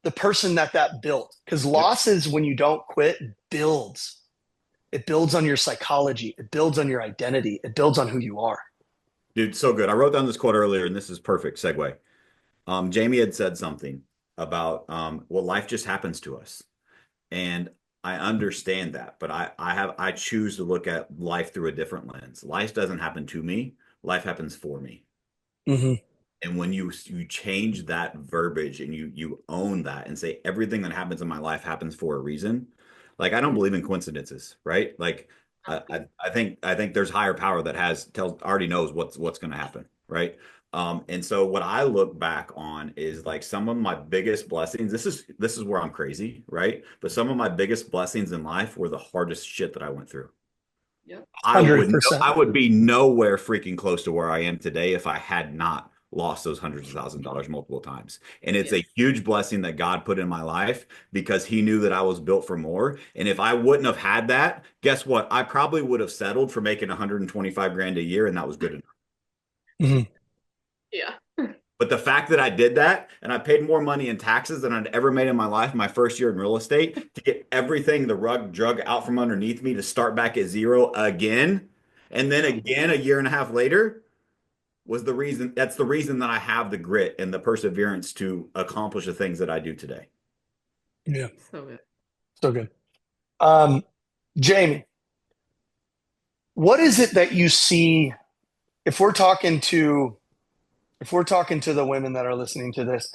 Speaker 2: the person that built. Because
Speaker 3: Yep.
Speaker 2: losses, when you don't quit, builds. It builds on your psychology. It builds on your identity. It builds on who you are.
Speaker 3: Dude, so good. I wrote down this quote earlier, and this is perfect segue. Jamie had said something about well, life just happens to us. And I understand that, but I choose to look at life through a different lens. Life doesn't happen to me, life happens for me.
Speaker 2: Mm-hmm.
Speaker 3: And when you change that verbiage and you own that and say everything that happens in my life happens for a reason, like I don't believe in coincidences, right? Like I think there's higher power that already knows what's going to happen, right? And so what I look back on is like some of my biggest blessings. This is where I'm crazy, right? But some of my biggest blessings in life were the hardest shit that I went through.
Speaker 1: Yep.
Speaker 2: 100%.
Speaker 3: I would be nowhere freaking close to where I am today if I had not lost those hundreds of thousands of dollars multiple times. And it's
Speaker 1: Yep.
Speaker 3: a huge blessing that God put in my life because he knew that I was built for more. And if I wouldn't have had that, guess what? I probably would have settled for making 125 grand a year and that was good enough.
Speaker 2: Mm-hmm.
Speaker 1: Yeah.
Speaker 3: But the fact that I did that and I paid more money in taxes than I'd ever made in my life, my first year in real estate, to get everything, the rug drug out from underneath me to start back at zero again, and then again a year and a half later, was the reason. That's the reason that I have the grit and the perseverance to accomplish the things that I do today.
Speaker 2: Yeah,
Speaker 1: So good.
Speaker 2: so good. Um, Jamie, what is it that you see if we're talking to the women that are listening to this?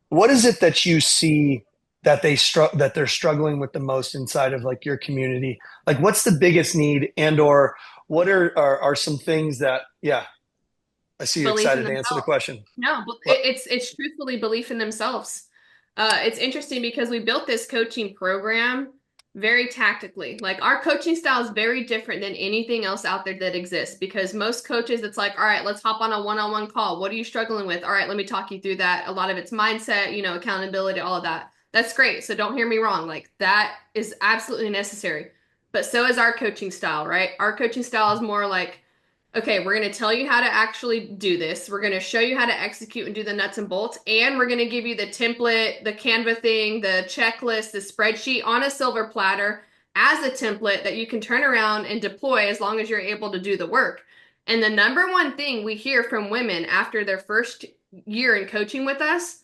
Speaker 2: What is it that you see that they're struggling with the most inside of like your community? Like, what's the biggest need, and or what are some things that? Yeah, I see you
Speaker 1: Belief in
Speaker 2: excited to answer the
Speaker 1: themselves.
Speaker 2: question.
Speaker 1: No, but
Speaker 2: What?
Speaker 1: it's truthfully belief in themselves. It's interesting because we built this coaching program very tactically. Like our coaching style is very different than anything else out there that exists because most coaches, it's like, all right, let's hop on a one-on-one call. What are you struggling with? All right, let me talk you through that. A lot of it's mindset, accountability, all of that. That's great. So don't hear me wrong. Like that is absolutely necessary. But so is our coaching style, right? Our coaching style is more like, okay, we're going to tell you how to actually do this. We're going to show you how to execute and do the nuts and bolts. And we're going to give you the template, the Canva thing, the checklist, the spreadsheet on a silver platter as a template that you can turn around and deploy as long as you're able to do the work. And the number one thing we hear from women after their first year in coaching with us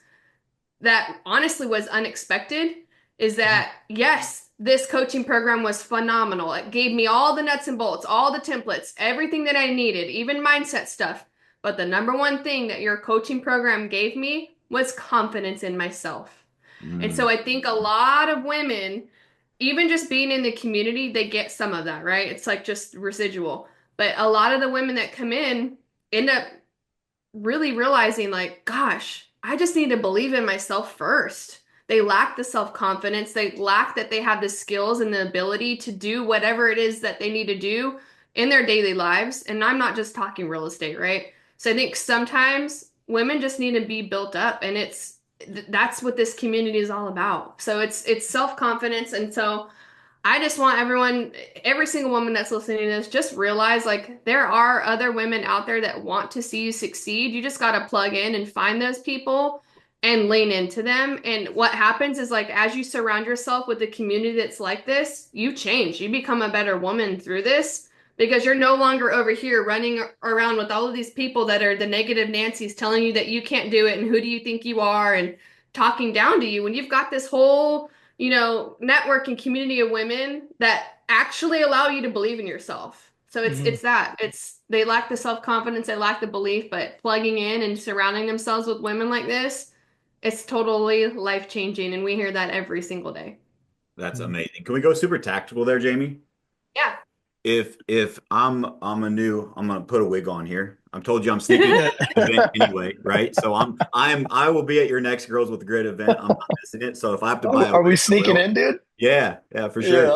Speaker 1: that honestly was unexpected is that yes, this coaching program was phenomenal. It gave me all the nuts and bolts, all the templates, everything that I needed, even mindset stuff. But the number one thing that your coaching program gave me was confidence in myself. And
Speaker 3: Mm,
Speaker 1: so I think a lot of women, even just being in the community, they get some of that, right? It's like just residual. But a lot of the women that come in end up really realizing like, gosh, I just need to believe in myself first. They lack the self-confidence. They lack that they have the skills and the ability to do whatever it is that they need to do in their daily lives. And I'm not just talking real estate, right? So I think sometimes women just need to be built up and that's what this community is all about. So it's self-confidence. And so I just want everyone, every single woman that's listening to this, just realize like there are other women out there that want to see you succeed. You just got to plug in and find those people and lean into them. And what happens is like as you surround yourself with a community that's like this, you change. You become a better woman through this because you're no longer over here running around with all of these people that are the negative Nancy's telling you that you can't do it and who do you think you are and talking down to you when you've got this whole network and community of women that actually allow you to believe in yourself. So it's
Speaker 2: Mhm.
Speaker 1: it's that. It's they lack the self-confidence, they lack the belief, but plugging in and surrounding themselves with women like this, it's totally life-changing, and we hear that every single day.
Speaker 3: that's amazing. Can we go super tactical there, Jamie?
Speaker 1: Yeah.
Speaker 3: If I'm gonna put a wig on here. I'm told you I'm sneaking an event anyway, right? So I will be at your next Girls with Grit event. I'm not missing it. So if I have to
Speaker 2: Oh,
Speaker 3: buy a
Speaker 2: are we
Speaker 3: wig, I
Speaker 2: sneaking
Speaker 3: will.
Speaker 2: in, dude?
Speaker 3: Yeah, yeah, for sure.
Speaker 2: Yeah.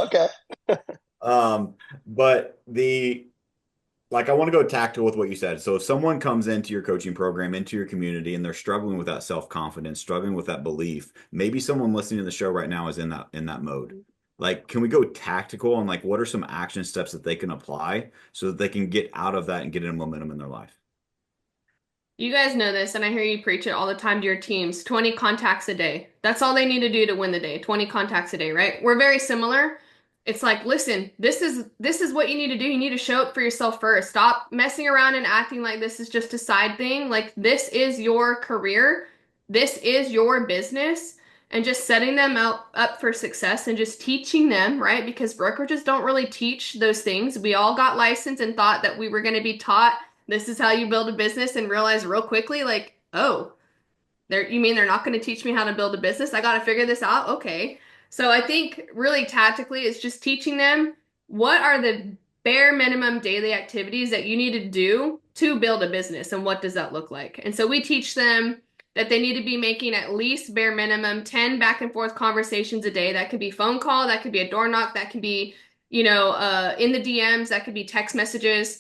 Speaker 2: Okay.
Speaker 3: Um, but the like I want to go tactical with what you said. So if someone comes into your coaching program, into your community, and they're struggling with that self-confidence, struggling with that belief, maybe someone listening to the show right now is in that mode. Like, can we go tactical on like what are some action steps that they can apply so that they can get out of that and get in momentum in their life?
Speaker 1: You guys know this, and I hear you preach it all the time to your teams. 20 contacts a day. That's all they need to do to win the day. 20 contacts a day, right? We're very similar. It's like, listen, this is what you need to do. You need to show up for yourself first. Stop messing around and acting like this is just a side thing. Like this is your career. This is your business. And just setting them up for success and just teaching them, right? Because brokerages don't really teach those things. We all got licensed and thought that we were going to be taught this is how you build a business and realize real quickly, like, oh, you mean they're not going to teach me how to build a business? I got to figure this out. Okay. So I think really tactically, it's just teaching them what are the bare minimum daily activities that you need to do to build a business and what does that look like? And so we teach them that they need to be making at least bare minimum 10 back and forth conversations a day. That could be phone call, that could be a door knock, that could be, in the DMs, that could be text messages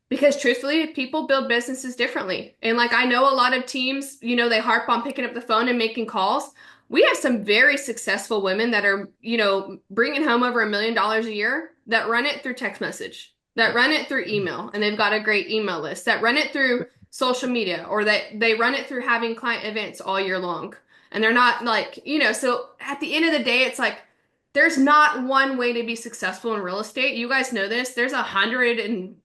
Speaker 1: because truthfully, people build businesses differently. And like I know a lot of teams, they harp on picking up the phone and making calls. We have some very successful women that are, bringing home over $1 million a year that run it through text message, that run it through email, and they've got a great email list, that run it through social media, or that they run it through having client events all year long. And they're not like, so at the end of the day, it's like there's not one way to be successful in real estate. You guys know this. There's 100 and,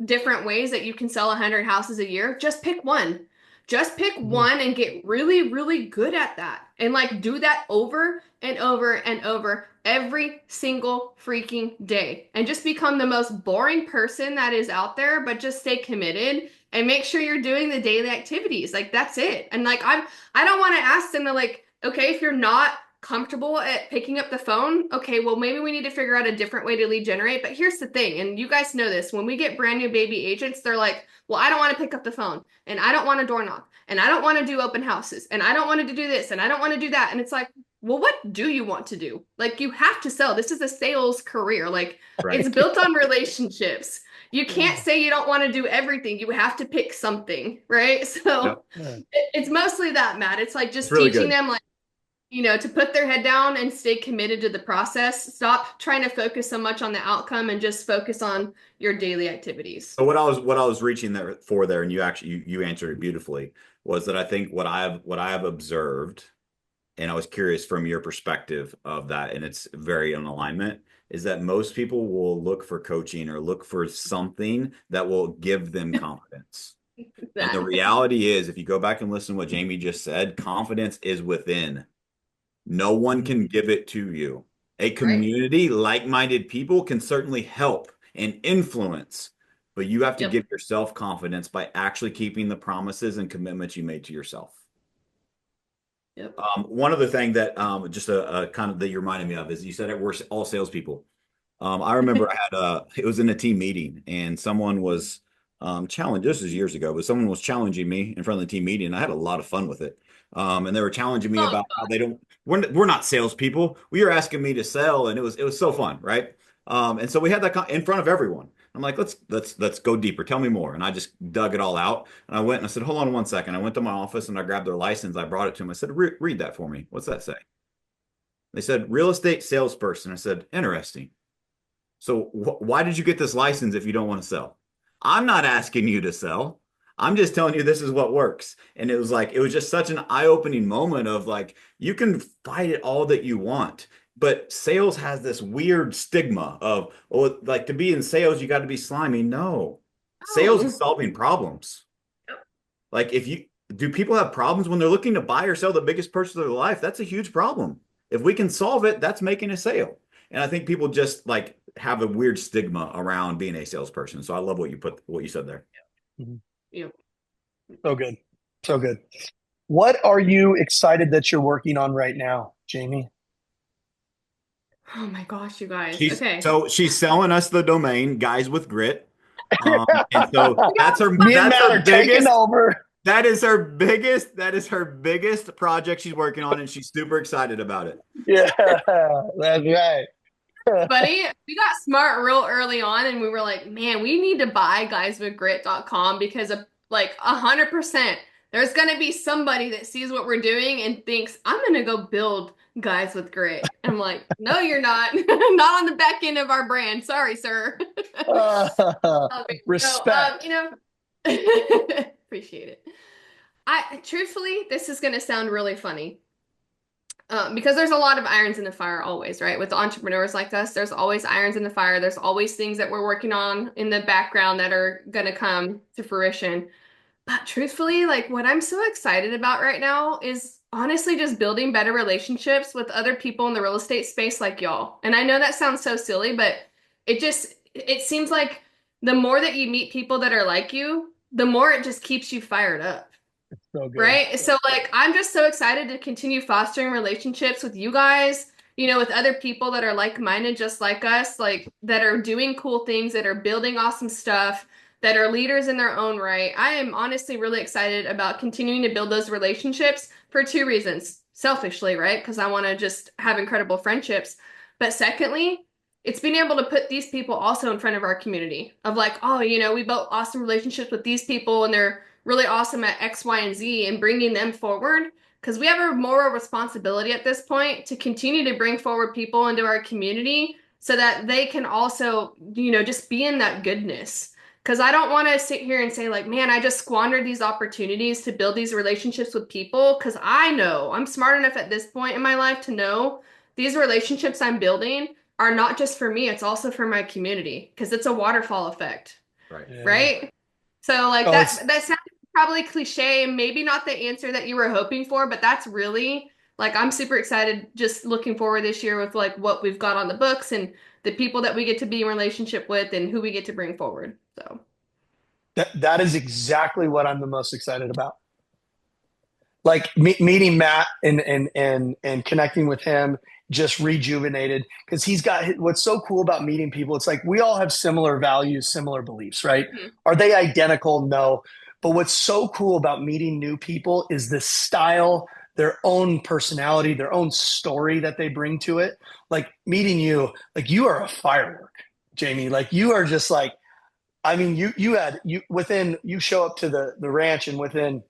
Speaker 1: different ways that you can sell 100 houses a year. Just pick one. Just pick
Speaker 2: Mhm.
Speaker 1: one and get really, really good at that. And like do that over and over and over every single freaking day. And just become the most boring person that is out there, but just stay committed and make sure you're doing the daily activities. Like that's it. And like I don't want to ask them to like, okay, if you're not comfortable at picking up the phone, okay, well, maybe we need to figure out a different way to lead generate. But here's the thing, and you guys know this, when we get brand new baby agents, they're like, well, I don't want to pick up the phone, and I don't want to door knock, and I don't want to do open houses, and I don't want to do this, and I don't want to do that. And it's like, well, what do you want to do? Like, you have to sell. This is a sales career. Like,
Speaker 3: Right.
Speaker 1: it's built on relationships. You can't say you don't want to do everything. You have to pick something, right? So
Speaker 3: Yep.
Speaker 2: Yeah.
Speaker 1: it's mostly that, Matt. It's like
Speaker 3: It's
Speaker 1: just
Speaker 3: really
Speaker 1: teaching
Speaker 3: good.
Speaker 1: them, like, to put their head down and stay committed to the process. Stop trying to focus so much on the outcome and just focus on your daily activities.
Speaker 3: So what I was reaching there for there, and you answered it beautifully, was that I think what I have observed, and I was curious from your perspective of that, and it's very in alignment, is that most people will look for coaching or look for something that will give them confidence. And the
Speaker 1: That.
Speaker 3: reality is, if you go back and listen to what Jamie just said, confidence is within. No one
Speaker 2: Mhm.
Speaker 3: can give it to you. A
Speaker 1: Right?
Speaker 3: community, like-minded people can certainly help and influence, but you have to
Speaker 1: Yep.
Speaker 3: give yourself confidence by actually keeping the promises and commitments you made to yourself.
Speaker 1: Yep.
Speaker 3: One other thing that just a kind of that you reminded me of is you said it, we're all salespeople. I remember it was in a team meeting and someone was challenged. This is years ago, but someone was challenging me in front of the team meeting. And I had a lot of fun with it. And they were challenging me
Speaker 1: Oh,
Speaker 3: about how they don't. We're not salespeople. We were asking me to sell, and it was so fun, right? And so we had that in front of everyone. I'm like, let's go deeper. Tell me more. And I just dug it all out. And I went and I said, hold on one second. I went to my office and I grabbed their license. I brought it to them. I said, read that for me. What's that say? They said, real estate salesperson. I said, interesting. So why did you get this license if you don't want to sell? I'm not asking you to sell. I'm just telling you this is what works. And it was like, it was just such an eye-opening moment of like, you can fight it all that you want, but sales has this weird stigma of, oh, like to be in sales, you got to be slimy. No, sales is
Speaker 1: oh.
Speaker 3: solving problems. Like if you do people have problems when they're looking to buy or sell the biggest purchase of their life? That's a huge problem. If we can solve it, that's making a sale. And I think people just like have a weird stigma around being a salesperson. So I love what you said there.
Speaker 2: Mhm.
Speaker 1: Yep.
Speaker 2: So good. So good. What are you excited that you're working on right now, Jamie?
Speaker 1: Oh my gosh, you guys. Okay.
Speaker 3: She's selling us the domain, guys with grit. And so
Speaker 1: We got
Speaker 2: Me and
Speaker 3: that's
Speaker 2: Matt
Speaker 3: her
Speaker 2: are taking
Speaker 3: biggest
Speaker 2: over.
Speaker 3: that is her biggest project she's working on, and she's super excited about it.
Speaker 2: Yeah, that's right.
Speaker 1: buddy. We got smart real early on and we were like, man, we need to buy guyswithgrit.com because of like 100%. There's gonna be somebody that sees what we're doing and thinks, I'm gonna go build Guys with Grit. I'm like, no, you're not. Not on the back end of our brand. Sorry, sir. Okay, so
Speaker 2: Respect.
Speaker 1: appreciate it. I truthfully, this is gonna sound really funny. Because there's a lot of irons in the fire always, right? With entrepreneurs like us, there's always irons in the fire. There's always things that we're working on in the background that are going to come to fruition. But truthfully, like what I'm so excited about right now is honestly just building better relationships with other people in the real estate space like y'all. And I know that sounds so silly, but it seems like the more that you meet people that are like you, the more it just keeps you fired up.
Speaker 2: So good.
Speaker 1: Right? So like I'm just so excited to continue fostering relationships with you guys, with other people that are like-minded just like us, like that are doing cool things, that are building awesome stuff, that are leaders in their own right. I am honestly really excited about continuing to build those relationships for two reasons. Selfishly, right? Because I want to just have incredible friendships. But secondly, it's being able to put these people also in front of our community of like, oh, we built awesome relationships with these people and they're really awesome at X, Y, and Z and bringing them forward because we have a moral responsibility at this point to continue to bring forward people into our community so that they can also, just be in that goodness. Because I don't want to sit here and say, like, man, I just squandered these opportunities to build these relationships with people. Because I know I'm smart enough at this point in my life to know these relationships I'm building are not just for me, it's also for my community. Because it's a waterfall effect,
Speaker 3: Right.
Speaker 2: Yeah.
Speaker 1: right? So, like,
Speaker 2: Oh, it's
Speaker 1: that sounds probably cliche, and maybe not the answer that you were hoping for, but that's really like I'm super excited just looking forward this year with like what we've got on the books and the people that we get to be in relationship with and who we get to bring forward. So.
Speaker 2: that is exactly what I'm the most excited about. Like meeting Matt and connecting with him just rejuvenated because he's got what's so cool about meeting people. It's like we all have similar values, similar beliefs, right?
Speaker 1: Mhm.
Speaker 2: Are they identical? No. But what's so cool about meeting new people is the style, their own personality, their own story that they bring to it. Like meeting you, like you are a firework, Jamie. Like you are just like, I mean, you show up to the ranch and within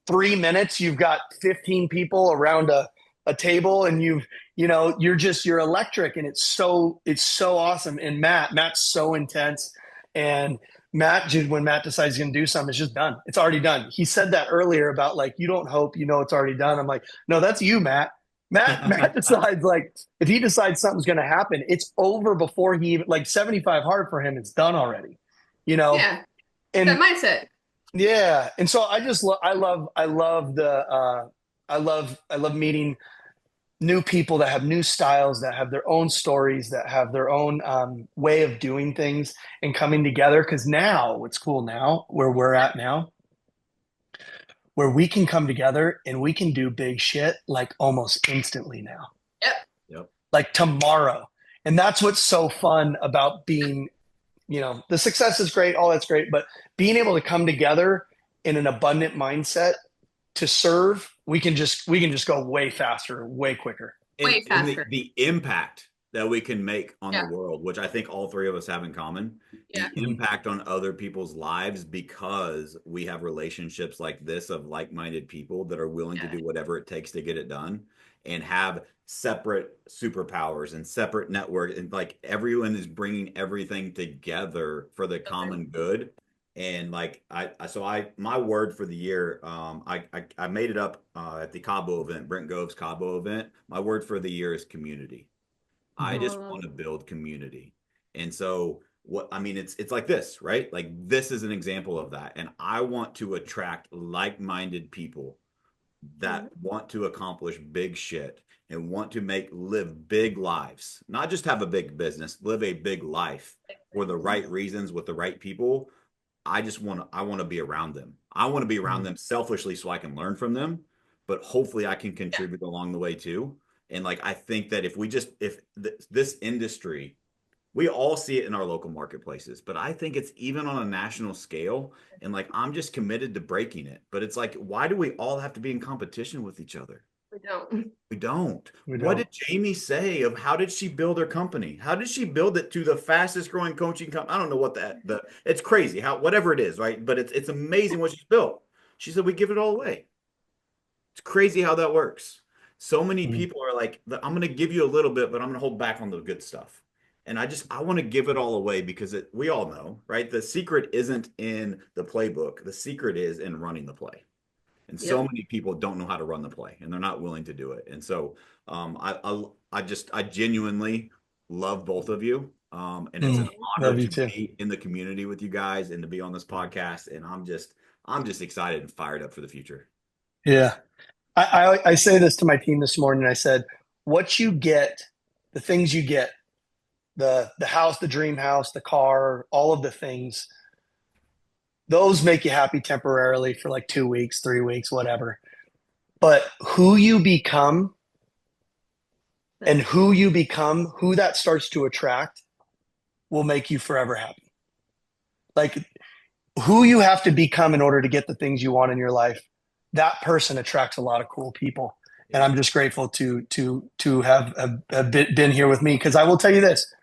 Speaker 2: 3 minutes you've got 15 people around a table and you're electric and it's so awesome. And Matt's so intense. And when Matt decides he's going to do something, it's just done. It's already done. He said that earlier about like, you don't hope, it's already done. I'm like, no, that's you, Matt. Matt decides, like, if he decides something's going to happen, it's over before he even, like, 75 hard for him. It's done already, you know?
Speaker 1: Yeah, that
Speaker 2: And
Speaker 1: mindset.
Speaker 2: yeah, and so I love meeting new people that have new styles, that have their own stories, that have their own way of doing things and coming together. Because now, what's cool now, where we're at now, where we can come together and we can do big shit like almost instantly now,
Speaker 1: Yep.
Speaker 3: Yep.
Speaker 2: like tomorrow. And that's what's so fun about being, the success is great, all that's great, but being able to come together in an abundant mindset to serve, we can just go way faster, way quicker.
Speaker 1: Way
Speaker 3: And
Speaker 1: faster.
Speaker 3: the impact that we can make on the
Speaker 1: Yeah.
Speaker 3: world, which I think all three of us have in common,
Speaker 1: Yeah.
Speaker 3: the impact on other people's lives because we have relationships like this of like-minded people that are willing to
Speaker 1: Yeah.
Speaker 3: do whatever it takes to get it done and have separate superpowers and separate networks and like everyone is bringing everything together for the common good. And like my word for the year, I made it up at the Cabo event, Brent Gove's Cabo event. My word for the year is community. I
Speaker 2: Mhm.
Speaker 1: Oh, I
Speaker 3: just
Speaker 1: love
Speaker 3: want to
Speaker 1: it.
Speaker 3: build community. And so what I mean, it's like this, right? Like this is an example of that. And I want to attract like-minded people that
Speaker 1: Mhm.
Speaker 3: want to accomplish big shit and want to live big lives, not just have a big business, live a big life for the right reasons with the right people. I want to be around them. I want to be around
Speaker 2: Mhm.
Speaker 3: them selfishly so I can learn from them, but hopefully I can
Speaker 1: Yeah.
Speaker 3: contribute along the way too. And like I think that if this industry, we all see it in our local marketplaces, but I think it's even on a national scale. And like I'm just committed to breaking it. But it's like, why do we all have to be in competition with each other?
Speaker 1: We don't.
Speaker 3: We don't.
Speaker 2: We
Speaker 3: What
Speaker 2: don't.
Speaker 3: did Jamie say of how did she build her company? How did she build it to the fastest growing coaching company? I don't know what the it's crazy how whatever it is, right? But it's amazing what she's built. She said we give it all away. It's crazy how that works. So many
Speaker 2: Mhm.
Speaker 3: people are like, I'm going to give you a little bit, but I'm going to hold back on the good stuff. And I want to give it all away because we all know, right? The secret isn't in the playbook. The secret is in running the play. And so
Speaker 1: Yep.
Speaker 3: many people don't know how to run the play and they're not willing to do it. And so I genuinely love both of you. And it's an
Speaker 2: Mhm.
Speaker 1: Same.
Speaker 3: honor
Speaker 2: Love you
Speaker 3: to
Speaker 2: too.
Speaker 3: be in the community with you guys and to be on this podcast. And I'm just excited and fired up for the future.
Speaker 2: Yeah. I say this to my team this morning. I said, what you get, the things you get, the house, the dream house, the car, all of the things, those make you happy temporarily for like 2 weeks, 3 weeks, whatever. But
Speaker 1: That's
Speaker 2: who you become, who that starts to attract will make you forever happy. Like who you have to become in order to get the things you want in your life, that person attracts a lot of cool people. And
Speaker 3: Yeah.
Speaker 2: I'm just grateful to have been here with me because I will tell you this: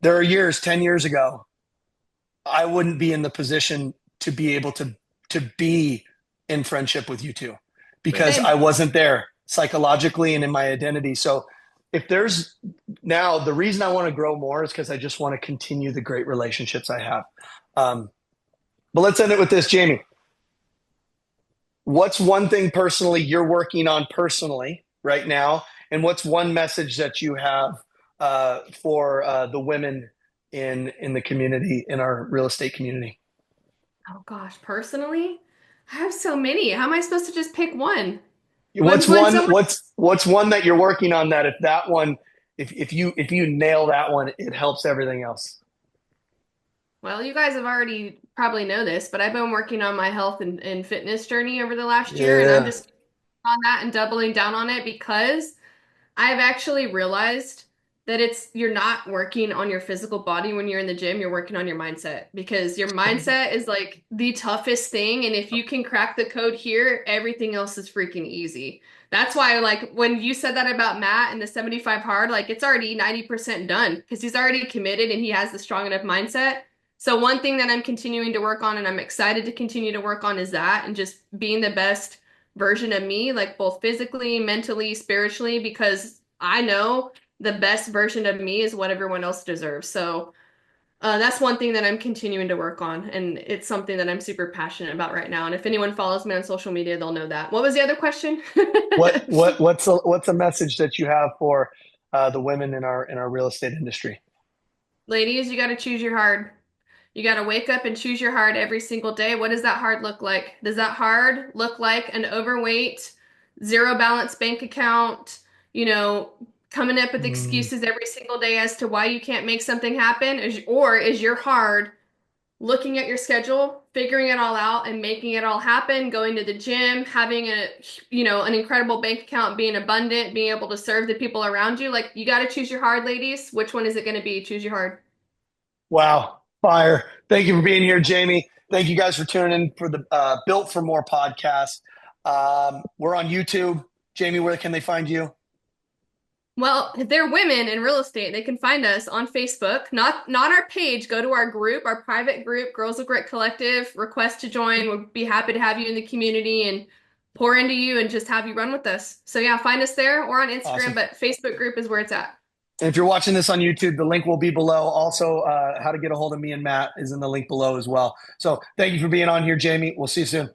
Speaker 2: there are years, 10 years ago, I wouldn't be in the position to be able to be in friendship with you two because
Speaker 3: Same.
Speaker 2: I
Speaker 1: Same.
Speaker 2: wasn't there psychologically and in my identity. So if there's now the reason I want to grow more is because I just want to continue the great relationships I have. Um, but let's end it with this, Jamie. What's one thing personally you're working on personally right now? And what's one message that you have for the women in the community, in our real estate community?
Speaker 1: Oh gosh, personally, I have so many. How am I supposed to just pick one?
Speaker 2: What's
Speaker 1: When
Speaker 2: one
Speaker 1: someone,
Speaker 2: what's one that you're working on that if that one if you nail that one, it helps everything else?
Speaker 1: well, you guys have already probably know this, but I've been working on my health and fitness journey over the last year, and I'm
Speaker 2: Yeah.
Speaker 1: just on that and doubling down on it because I've actually realized that you're not working on your physical body when you're in the gym, you're working on your mindset because your mindset is like the toughest thing. And if you can crack the code here, everything else is freaking easy. That's why, like, when you said that about Matt and the 75 hard, like, it's already 90% done because he's already committed and he has the strong enough mindset. So, one thing that I'm continuing to work on and I'm excited to continue to work on is that and just being the best version of me, like, both physically, mentally, spiritually, because I know the best version of me is what everyone else deserves. So that's one thing that I'm continuing to work on, and it's something that I'm super passionate about right now. And if anyone follows me on social media, they'll know that. What was the other question?
Speaker 2: What's a message that you have for the women in our real estate industry?
Speaker 1: Ladies, you got to choose your hard. You got to wake up and choose your hard every single day. What does that hard look like? Does that hard look like an overweight, zero balance bank account, you know, coming up with
Speaker 2: Mm,
Speaker 1: excuses every single day as to why you can't make something happen? Or is your hard looking at your schedule, figuring it all out and making it all happen, going to the gym, having an incredible bank account, being abundant, being able to serve the people around you? Like, you got to choose your hard, ladies. Which one is it going to be? Choose your hard.
Speaker 2: wow, fire! Thank you for being here, Jamie. Thank you guys for tuning in for the Built for More podcast. We're on YouTube. Jamie, where can they find you?
Speaker 1: Well, if they're women in real estate, they can find us on Facebook. Not our page. Go to our group, our private group, Girls of Grit Collective. Request to join. We'd be happy to have you in the community and pour into you and just have you run with us. So yeah, find us there or on Instagram,
Speaker 2: Awesome.
Speaker 1: but Facebook group is where it's at.
Speaker 2: And if you're watching this on YouTube, the link will be below. Also, how to get a hold of me and Matt is in the link below as well. So thank you for being on here, Jamie. We'll see you soon.